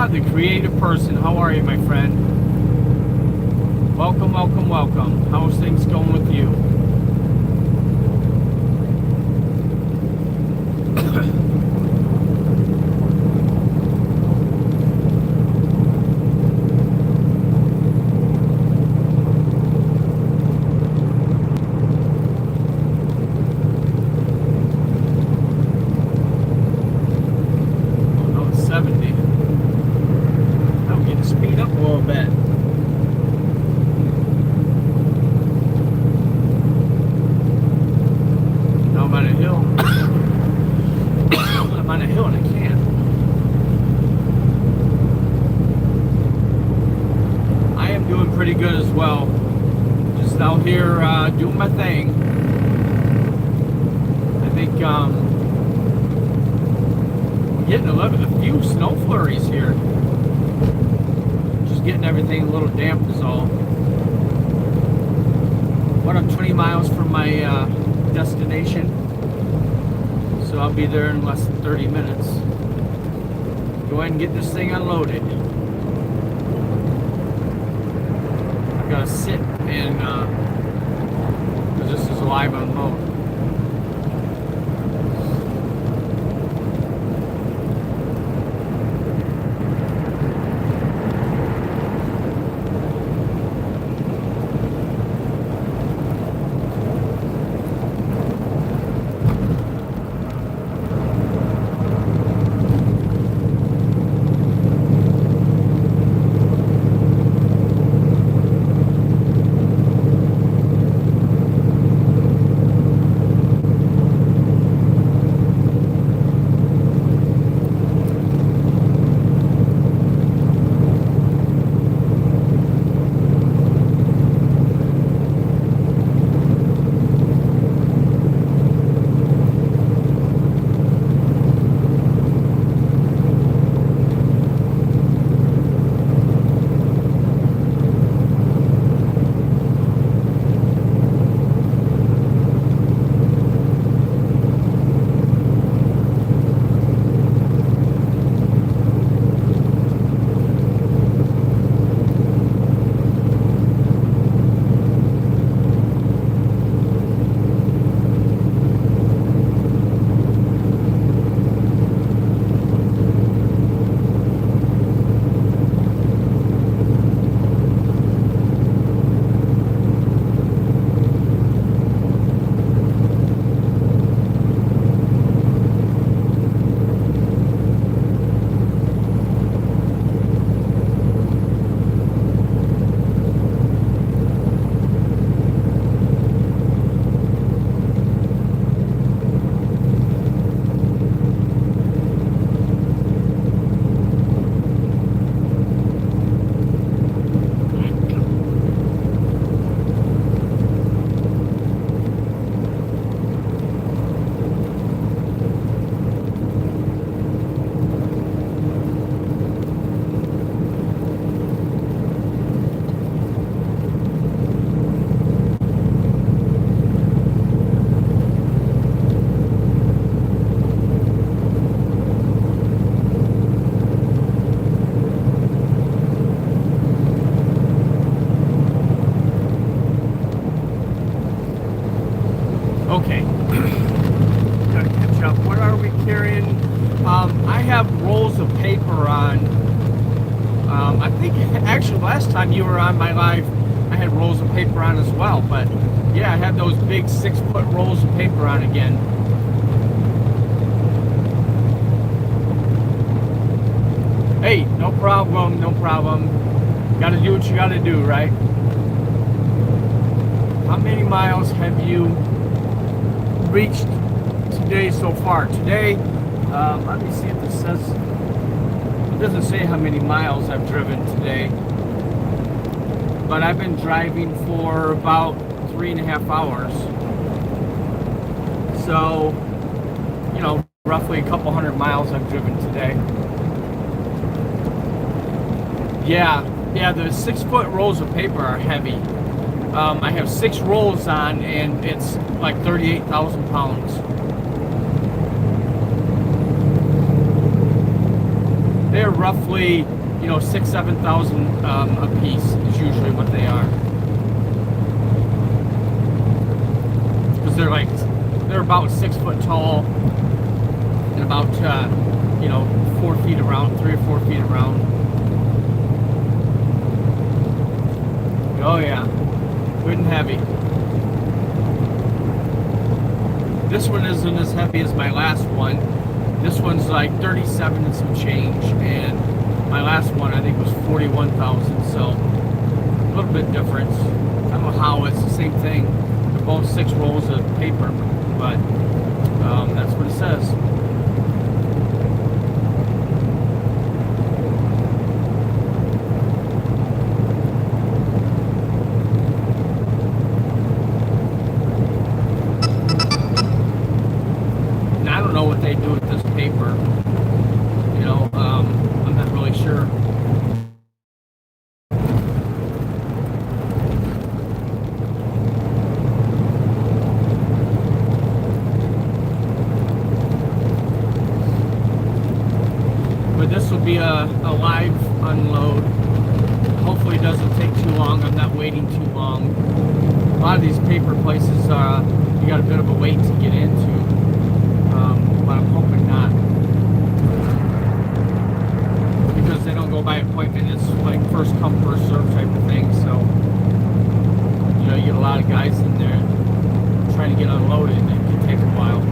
The creative person. How are you, my friend? Welcome, welcome, welcome. How's things going with you? Pretty good as well. Just out here doing my thing. I think we're getting a few snow flurries here. Just getting everything a little damp is all. But I'm 20 miles from my destination, so I'll be there in less than 30 minutes. Go ahead and get this thing unloaded. Gotta sit and because this is live on mode. rolls of paper on. I think actually last time you were on my live, I had rolls of paper on as well. But yeah, I had those big 6-foot rolls of paper on again. Hey, no problem, no problem. Gotta do what you gotta do, right? How many miles have you reached today so far? Today, let me see if it says, it doesn't say how many miles I've driven today, but I've been driving for about 3.5 hours. So, you know, roughly a couple hundred miles I've driven today. Yeah, the 6-foot rolls of paper are heavy. I have 6 rolls on, and it's like 38,000 pounds. They're roughly, you know, 6,000-7,000 a piece is usually what they are. Because they're about 6 foot tall and about, you know, 4 feet around, 3 or 4 feet around. Oh yeah, good and heavy. This one isn't as heavy as my last one. This one's like 37 and some change, and my last one I think was 41,000, so a little bit difference. I don't know how it's the same thing. They're both 6 rolls of paper, but that's what it says. What they do with this paper, you know, I'm not really sure. But this will be a live unload. Hopefully it doesn't take too long. I'm not waiting too long. A lot of these paper places, you got a bit of a wait to get into. But I'm hoping not, because they don't go by appointment. It's like first come first serve type of thing. So you know, you get a lot of guys in there trying to get unloaded, and it can take a while.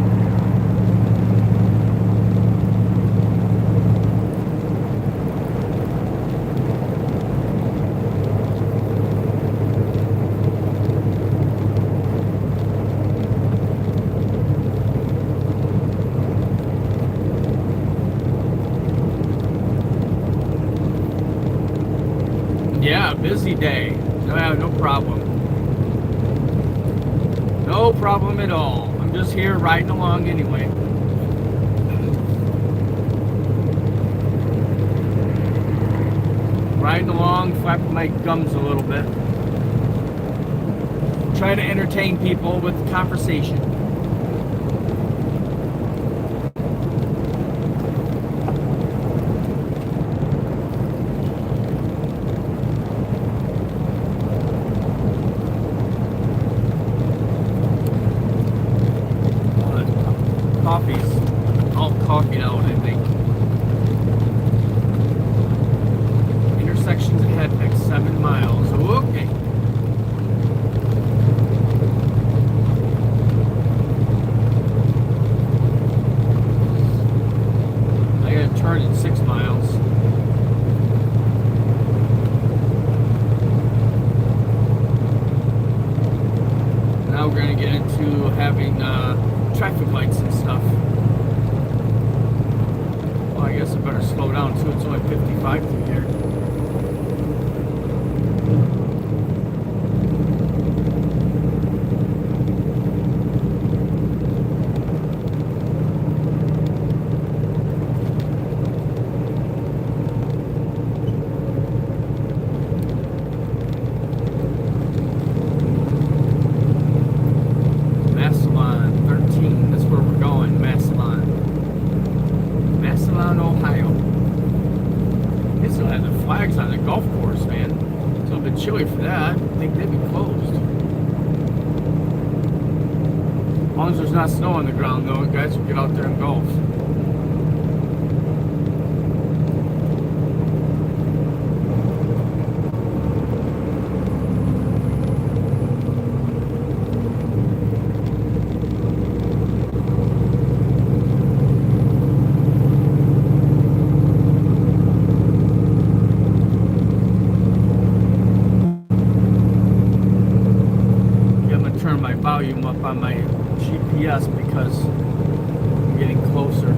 Yeah, busy day. No problem. No problem at all. I'm just here riding along anyway. Riding along, flapping my gums a little bit. Trying to entertain people with conversation. Coffee's all coffeeed out, I think. Intersections ahead, next 7 miles. Okay. I gotta turn in 6 miles. Now we're gonna get into having traffic lights and stuff. Well, I guess I better slow down too. It's only 55 through here. Ohio. They still have the flags on the golf course, man. It's a little bit chilly for that. I think they'd be closed. As long as there's not snow on the ground, though, guys will get out there and golf. volume up on my GPS because I'm getting closer.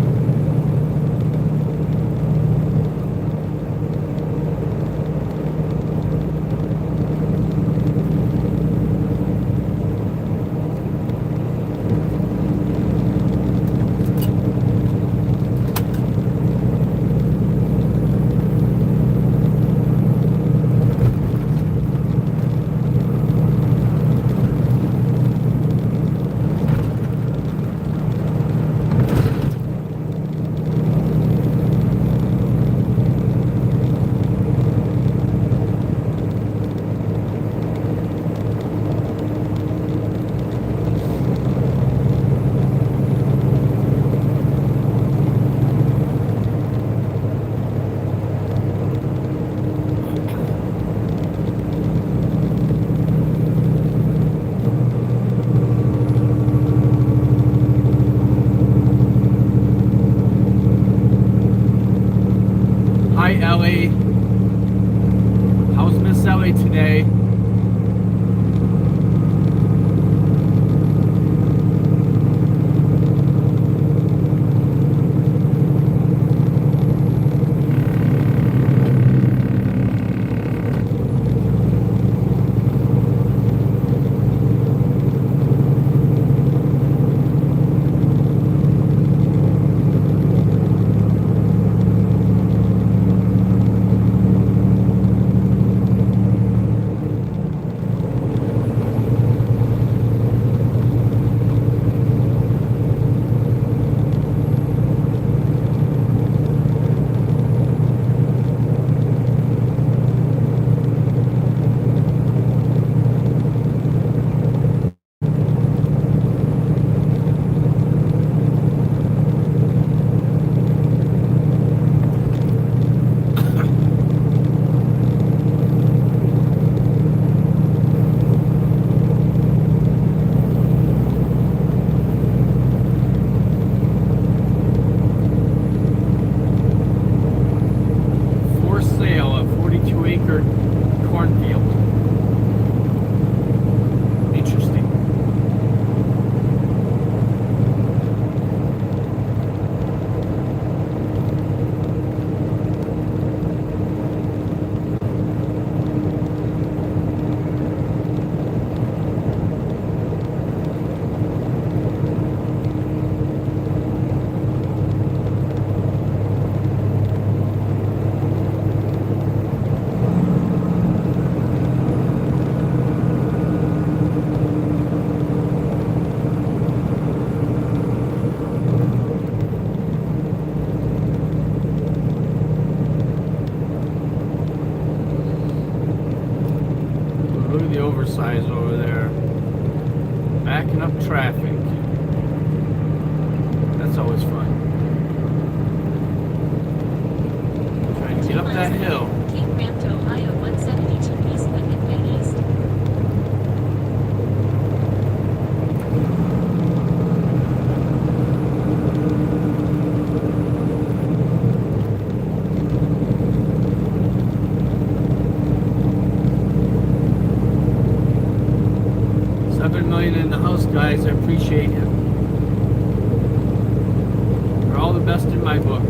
Hi, Ellie. How's Miss Ellie today? For sale, a 42-acre cornfield. Interesting. Look at the oversize over there. Backing up traffic. That's always fun. Trying to get up that hill. Cape Ramp to Ohio 172 East Lincoln East. $7 million in the house, guys. I appreciate it. You're all the best in my book.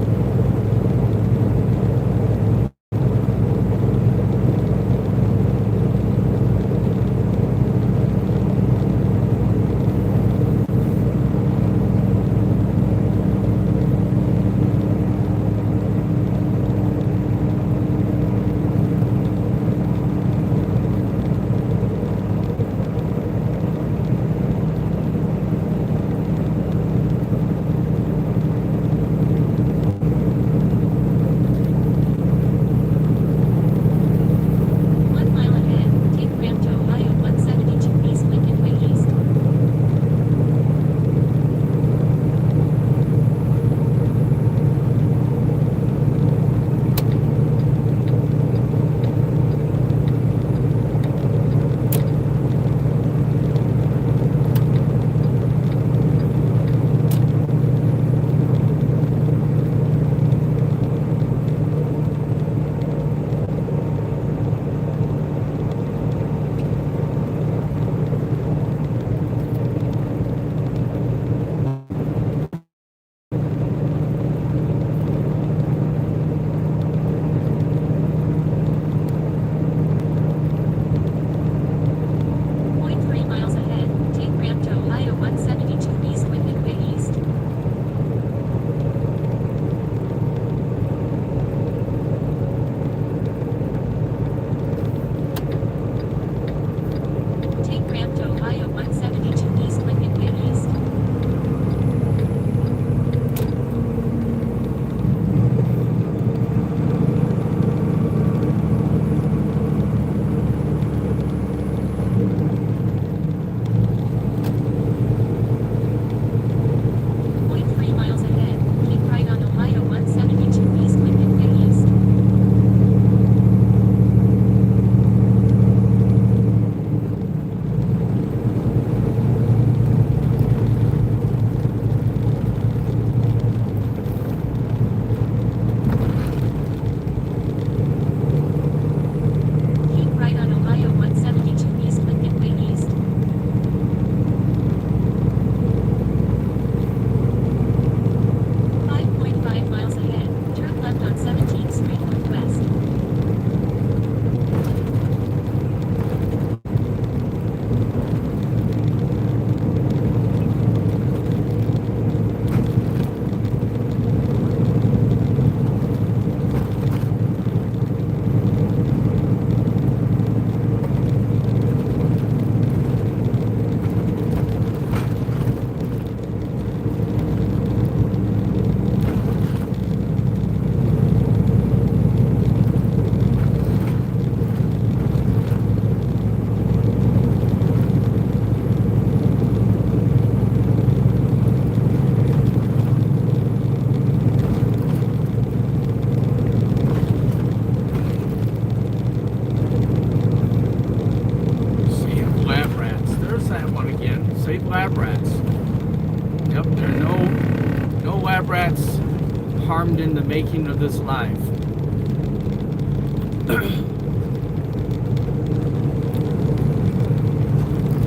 making of this life.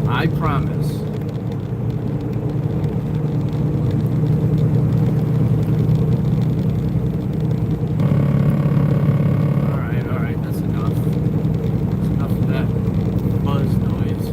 I promise. All right, that's enough. That's enough of that buzz noise.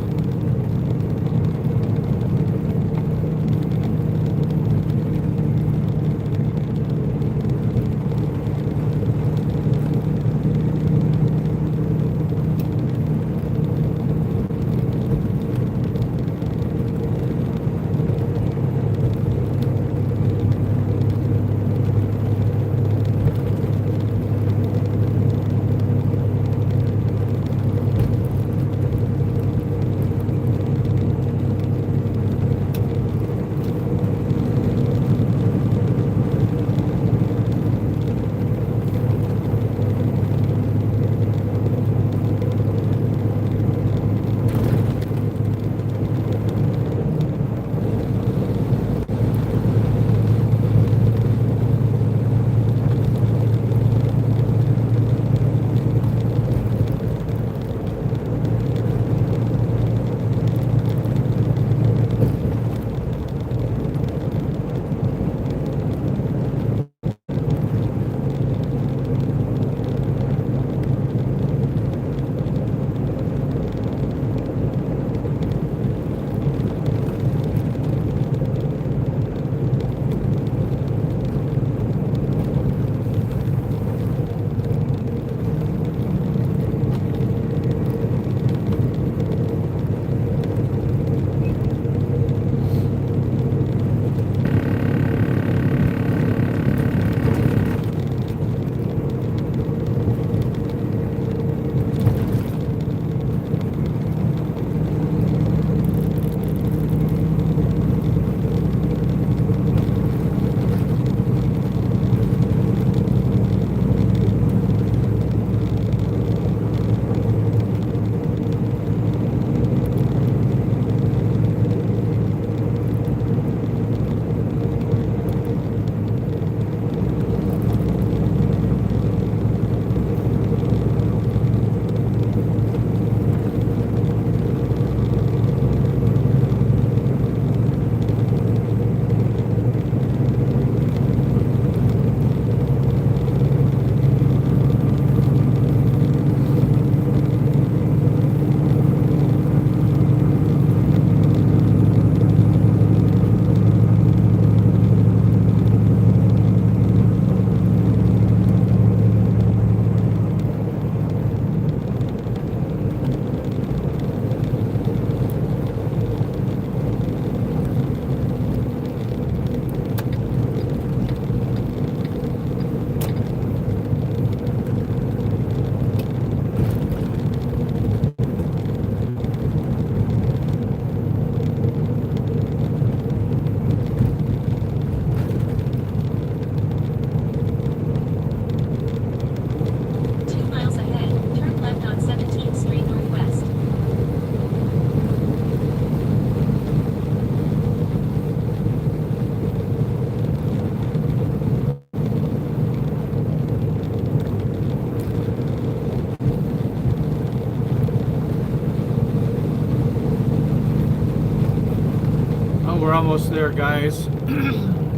We're almost there, guys.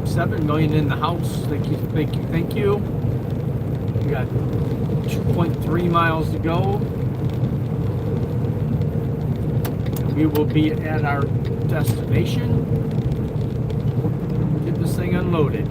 7 million in the house. Thank you, thank you, thank you. We got 2.3 miles to go. We will be at our destination. Get this thing unloaded.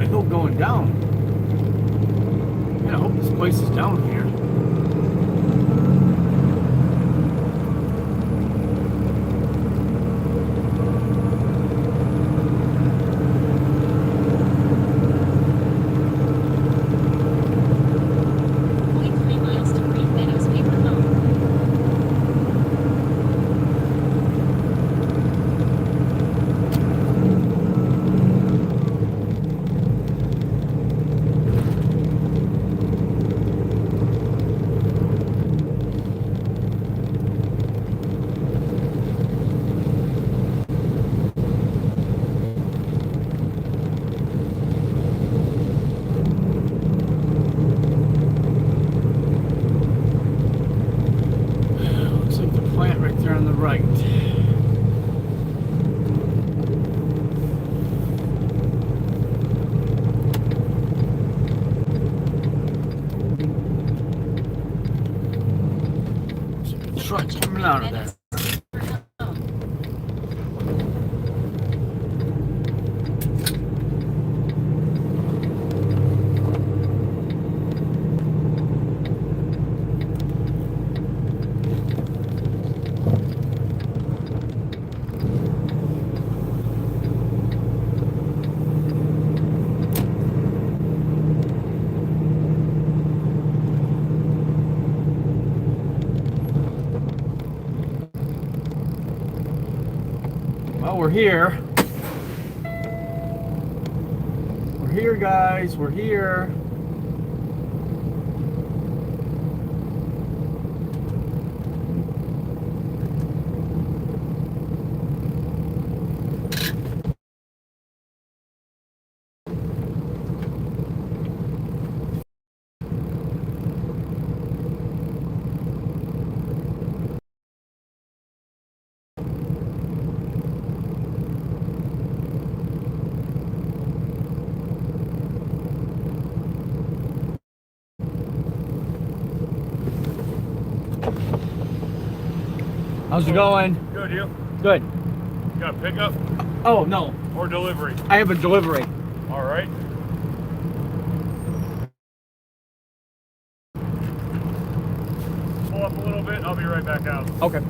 a hill going down. Man, I hope this place is down here. Point 3 miles to Green Meadows Paper Home. Looks like the plant right there on the right. Truck coming out of there. Paper Home. Well, we're here. We're here, guys. We're here. How's it going? Good, you? Good. You got a pickup Oh, no. or delivery? I have a delivery. All right. Pull up a little bit. I'll be right back out. Okay.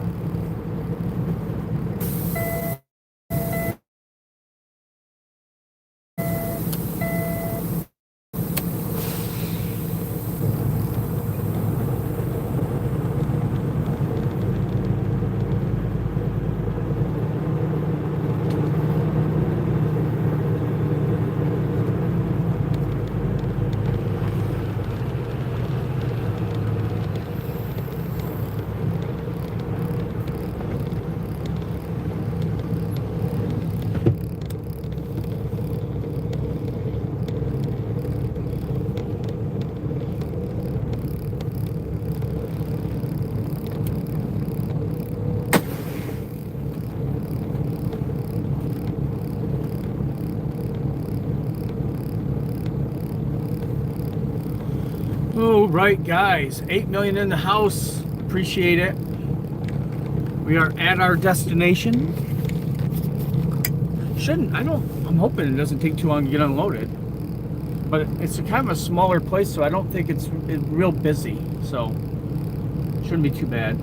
All right, guys. 8 million in the house. Appreciate it. We are at our destination. I'm hoping it doesn't take too long to get unloaded. But it's a kind of a smaller place, so I don't think it's real busy. So, shouldn't be too bad.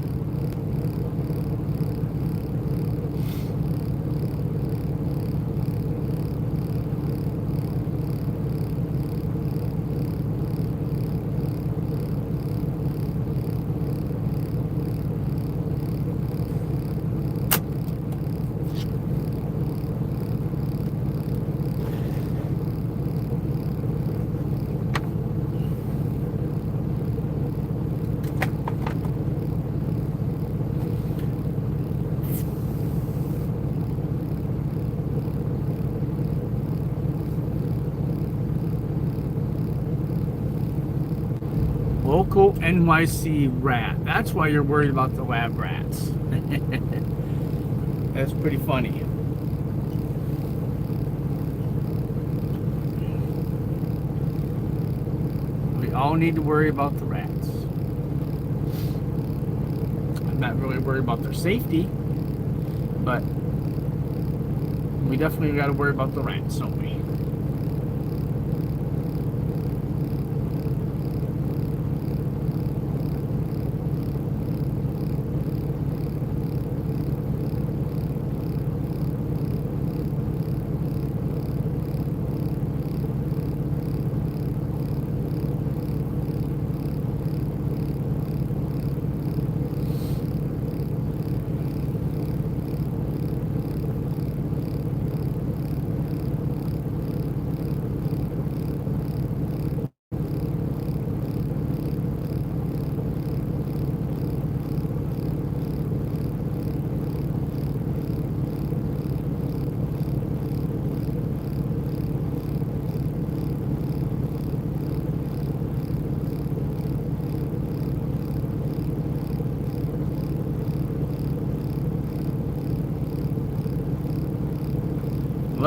Local NYC rat. That's why you're worried about the lab rats. That's pretty funny. We all need to worry about the rats. I'm not really worried about their safety, but we definitely got to worry about the rats, don't we?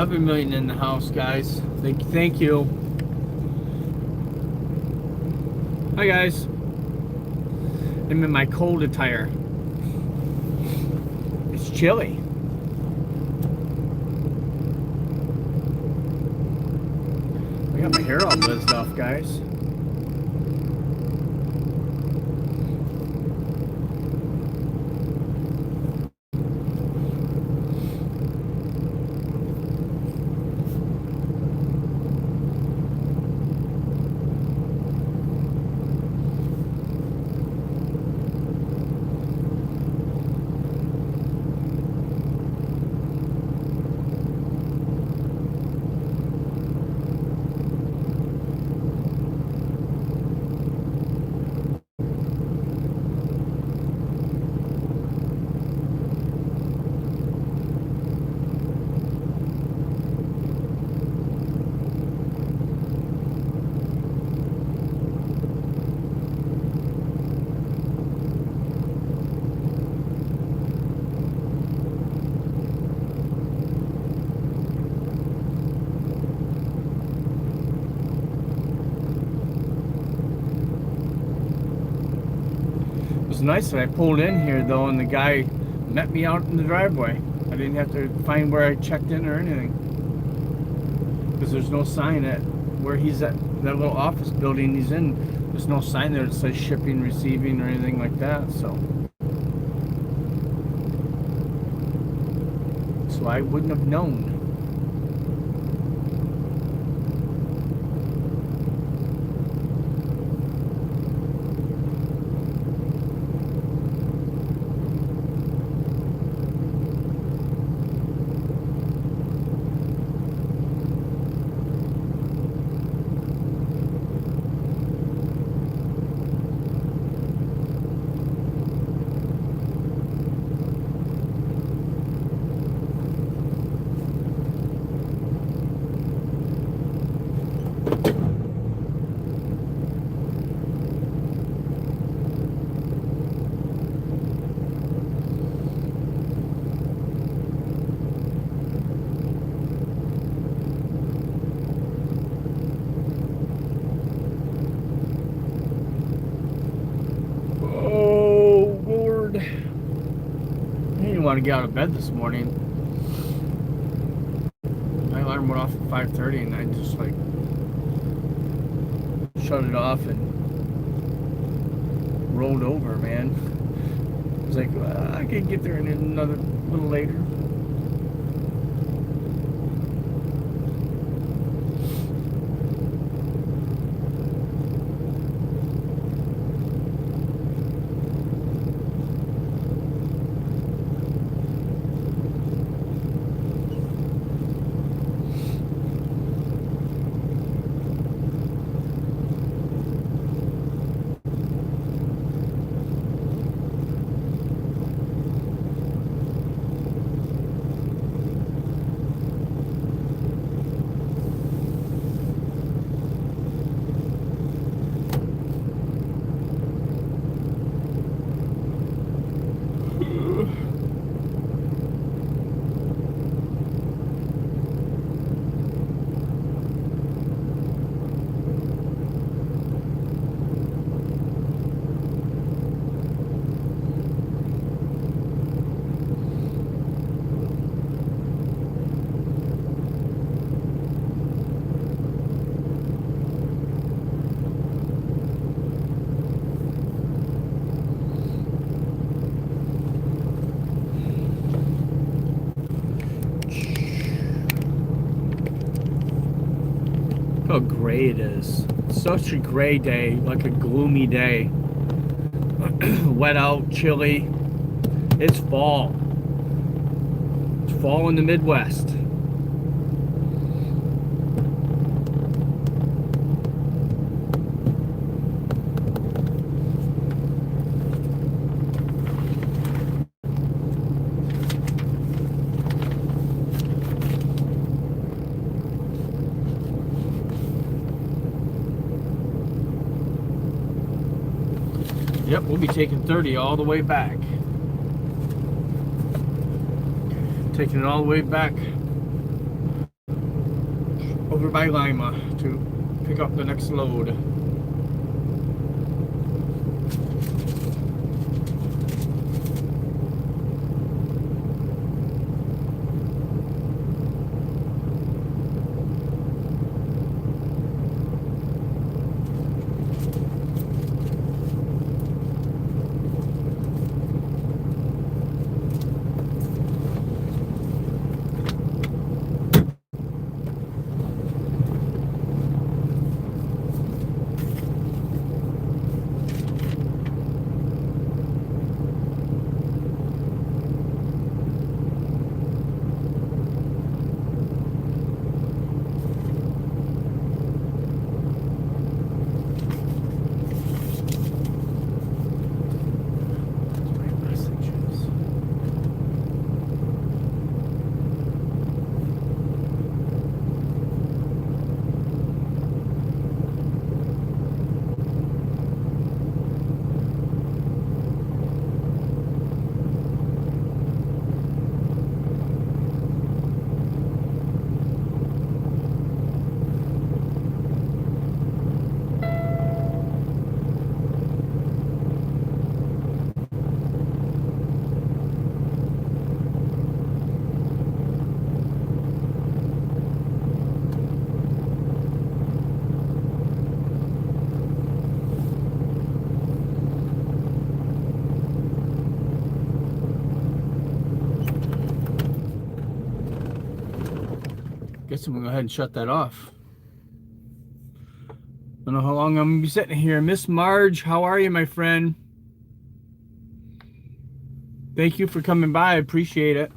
11 million in the house, guys. Thank you. Hi, guys. I'm in my cold attire. It's chilly. I got my hair all buzzed off, guys. It was nice that I pulled in here though, and the guy met me out in the driveway. I didn't have to find where I checked in or anything, because there's no sign at where he's at, that little office building he's in. There's no sign there that says shipping, receiving, or anything like that. So I wouldn't have known. Want to get out of bed this morning. My alarm went off at 5:30 and I just like shut it off and rolled over, man. I was like, well, I can get there in another little later. How gray it is. Such a gray day, like a gloomy day. Wet out, chilly. It's fall. It's fall in the Midwest. Yep, we'll be taking 30 all the way back. Taking it all the way back over by Lima to pick up the next load. Guess I'm gonna go ahead and shut that off. Don't know how long I'm gonna be sitting here. Miss Marge, how are you, my friend? Thank you for coming by. I appreciate it.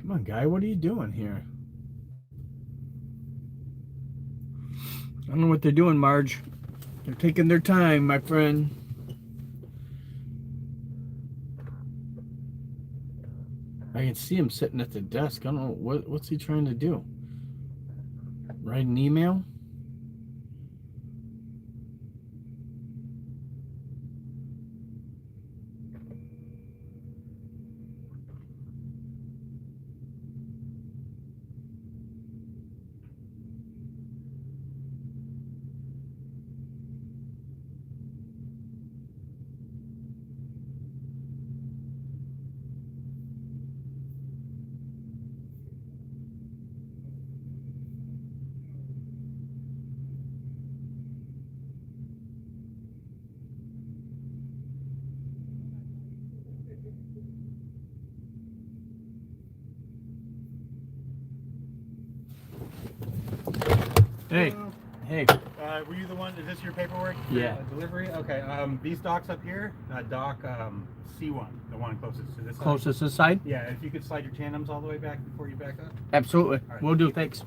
Come on, guy, what are you doing here? I don't know what they're doing, Marge. They're taking their time, my friend. I can see him sitting at the desk. I don't know what's he trying to do. Write an email? Hey. Hello. Hey. Were you the one? Is this your paperwork? Yeah. Delivery. Okay. These docks up here, dock C1, the one closest to this side. Closest this side? Yeah. If you could slide your tandems all the way back before you back up. Absolutely. All right. We'll do. Thanks.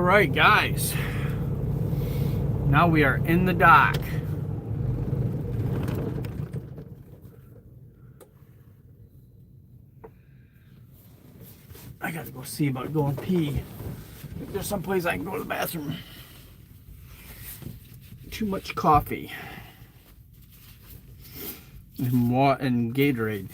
right, guys. Now we are in the dock. I gotta go see about going pee. If there's some place I can go to the bathroom. Too much coffee. And Gatorade.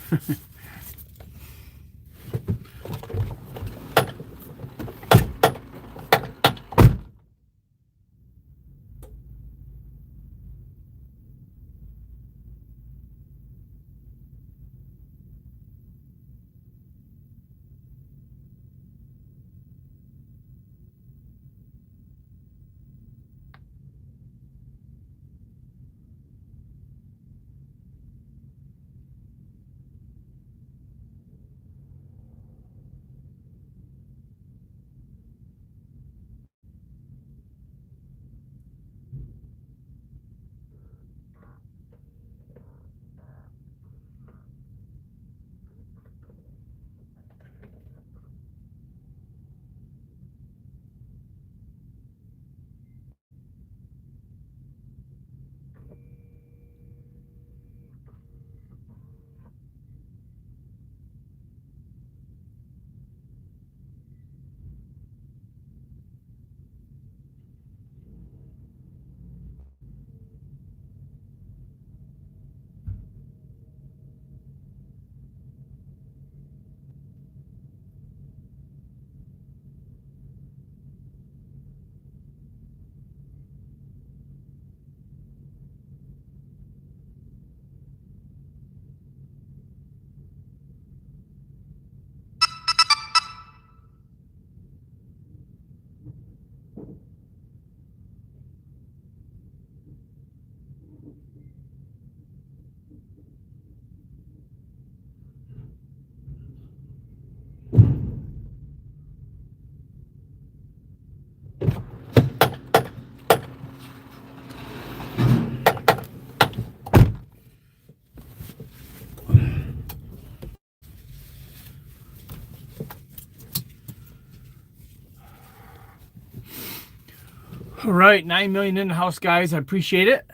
All right, 9 million in the house, guys. I appreciate it.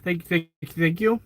Thank you.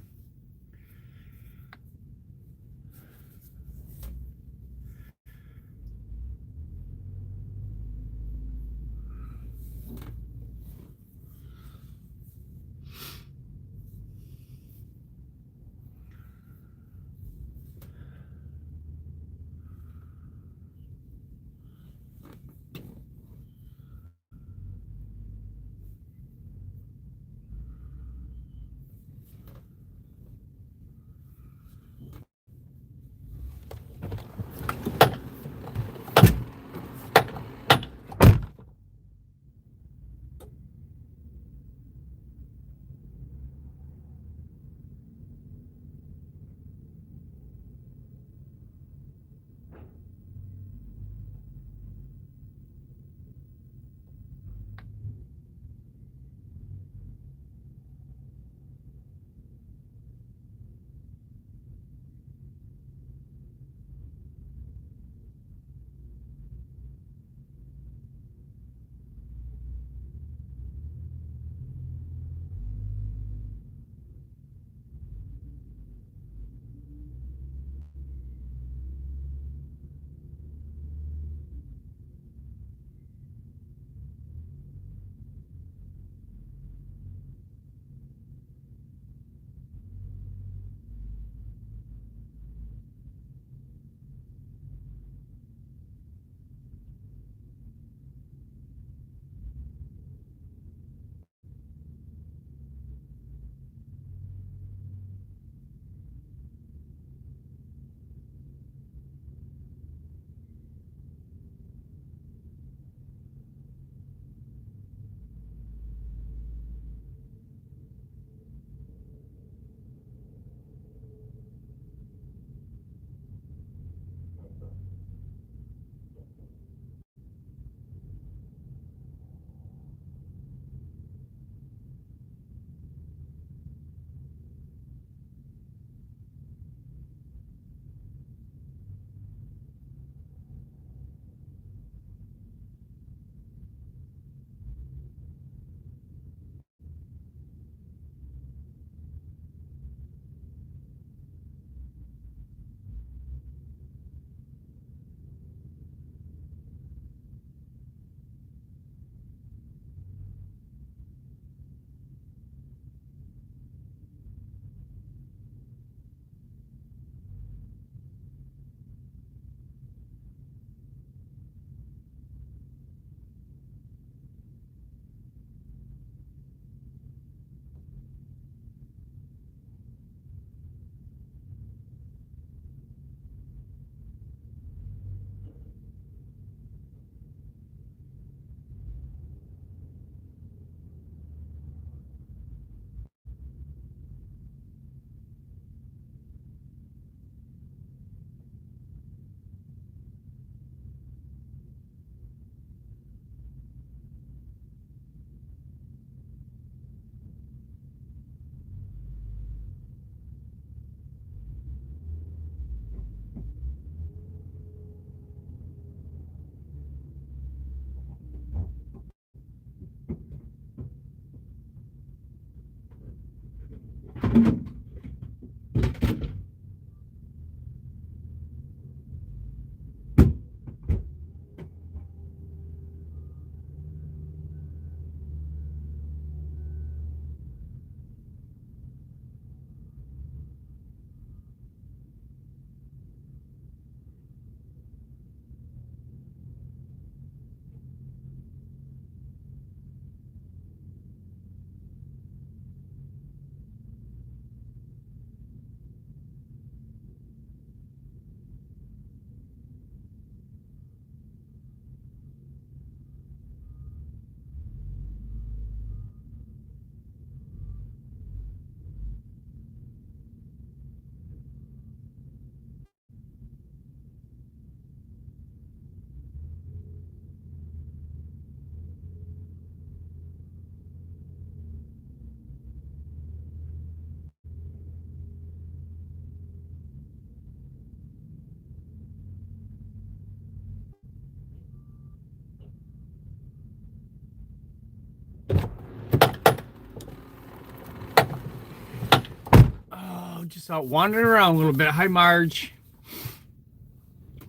Oh, just out wandering around a little bit. Hi, Marge.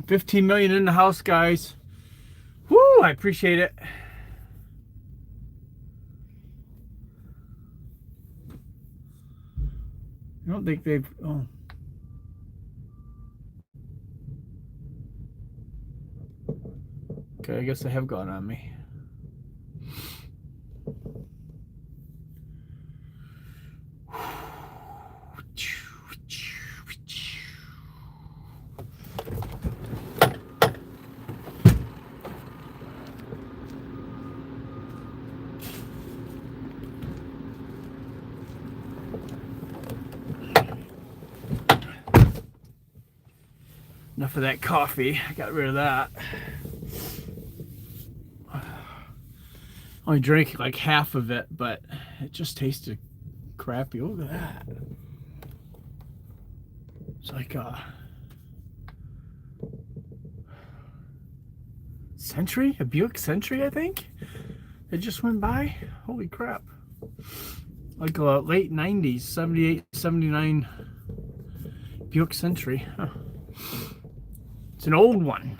15 million in the house, guys. Woo, I appreciate it. I don't think they've. Oh. Okay, I guess they have gone on me. Enough of that coffee. I got rid of that. Only drank like half of it, but it just tasted crappy. Look at that. It's like a Century? A Buick Century, I think? It just went by? Holy crap. Like a late 90s, 78, 79 Buick Century. Huh. It's an old one.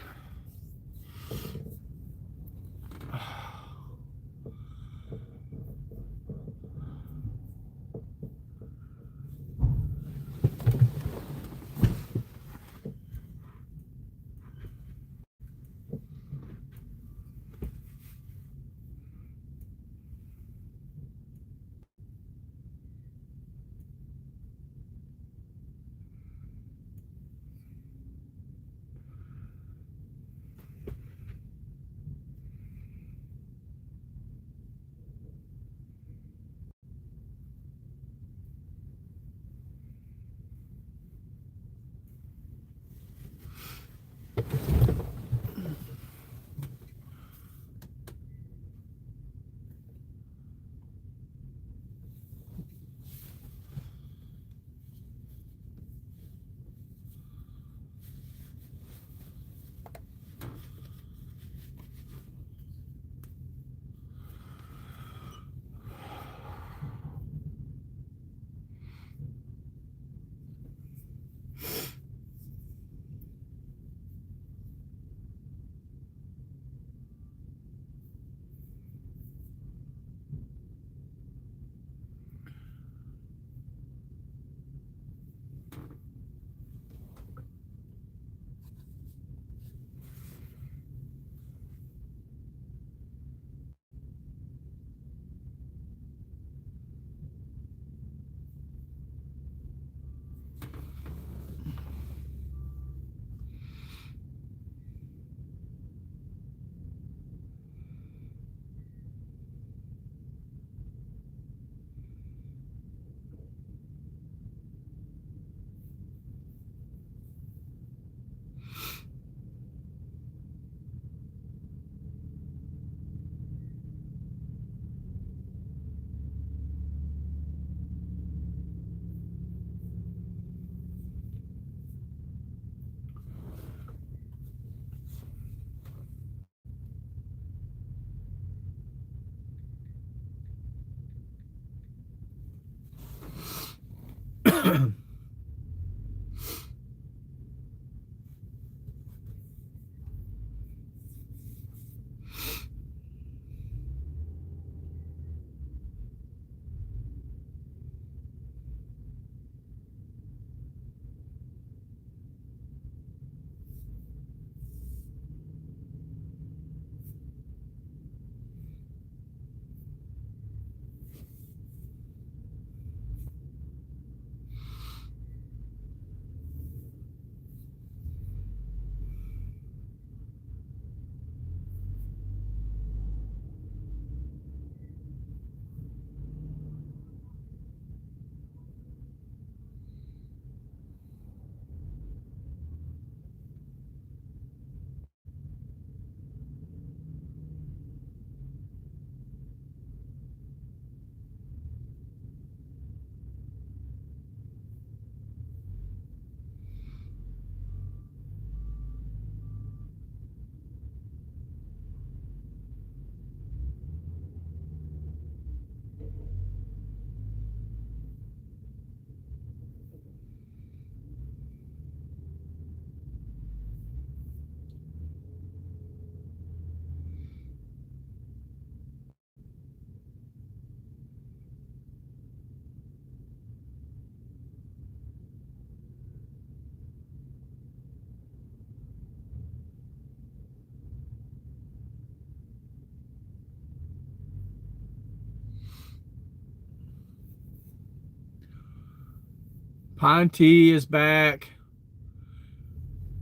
Ponty is back.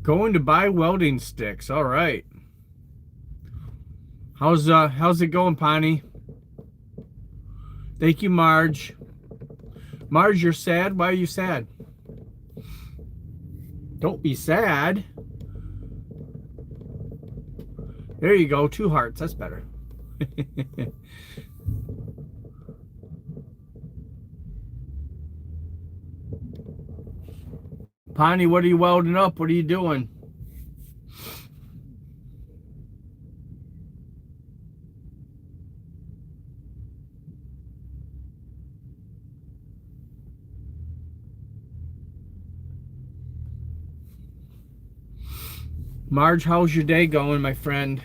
Going to buy welding sticks. All right. How's it going, Ponty? Thank you, Marge. Marge, you're sad? Why are you sad? Don't be sad. There you go. 2 hearts. That's better. Ponty, what are you welding up? What are you doing? Marge, how's your day going, my friend?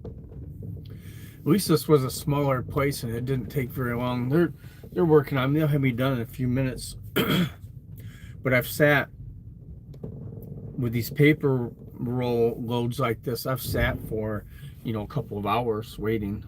At least this was a smaller place and it didn't take very long. They're working on. They'll have me done in a few minutes. But I've sat with these paper roll loads like this. I've sat for, a couple of hours waiting.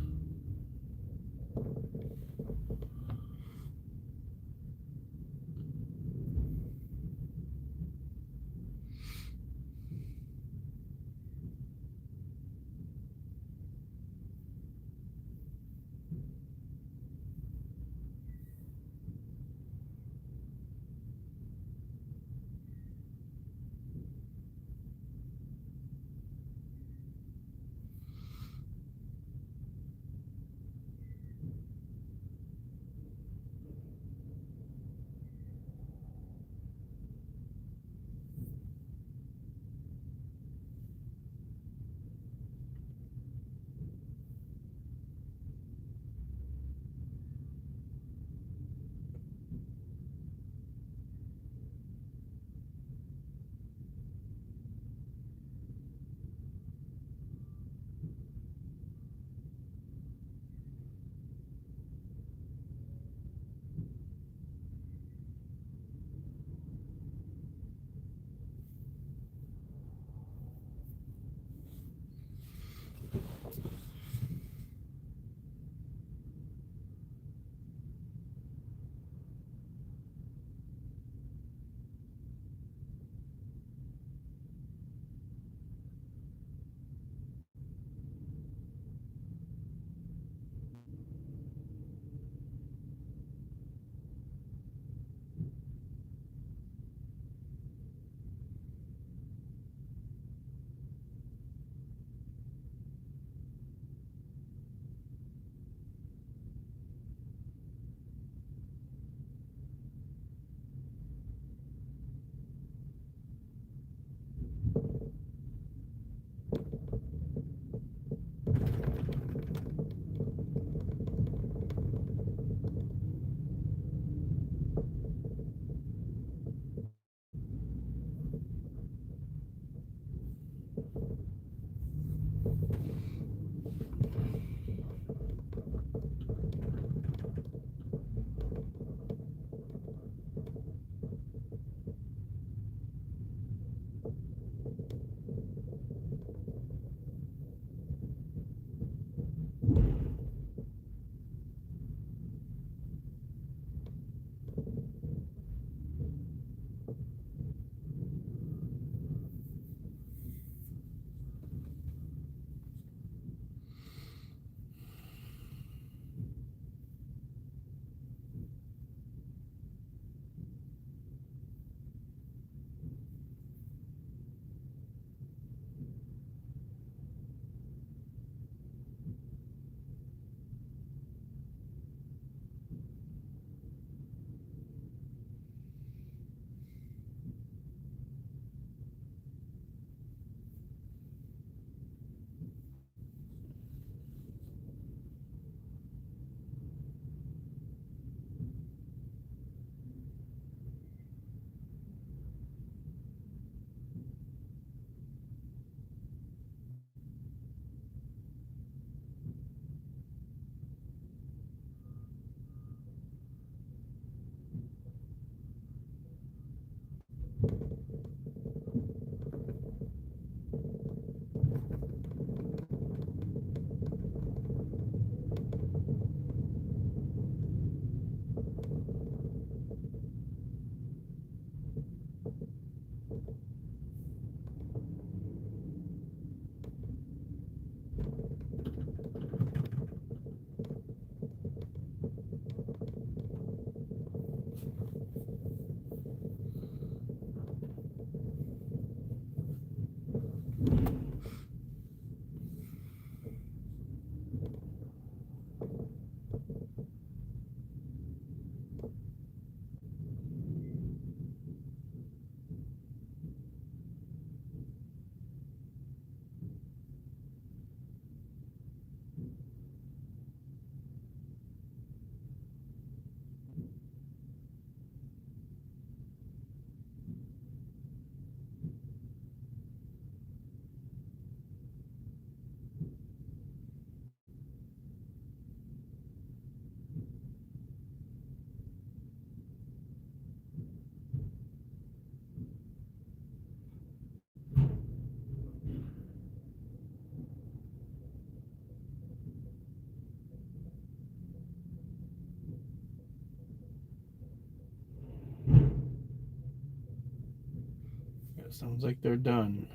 Sounds like they're done.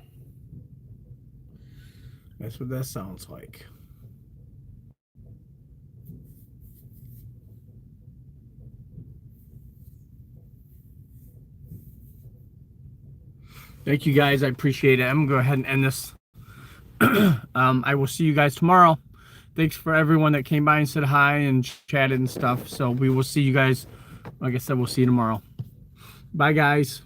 That's what that sounds like. Thank you guys. I appreciate it. I'm going to go ahead and end this. I will see you guys tomorrow. Thanks for everyone that came by and said hi and chatted and stuff. So we will see you guys. Like I said, we'll see you tomorrow. Bye, guys.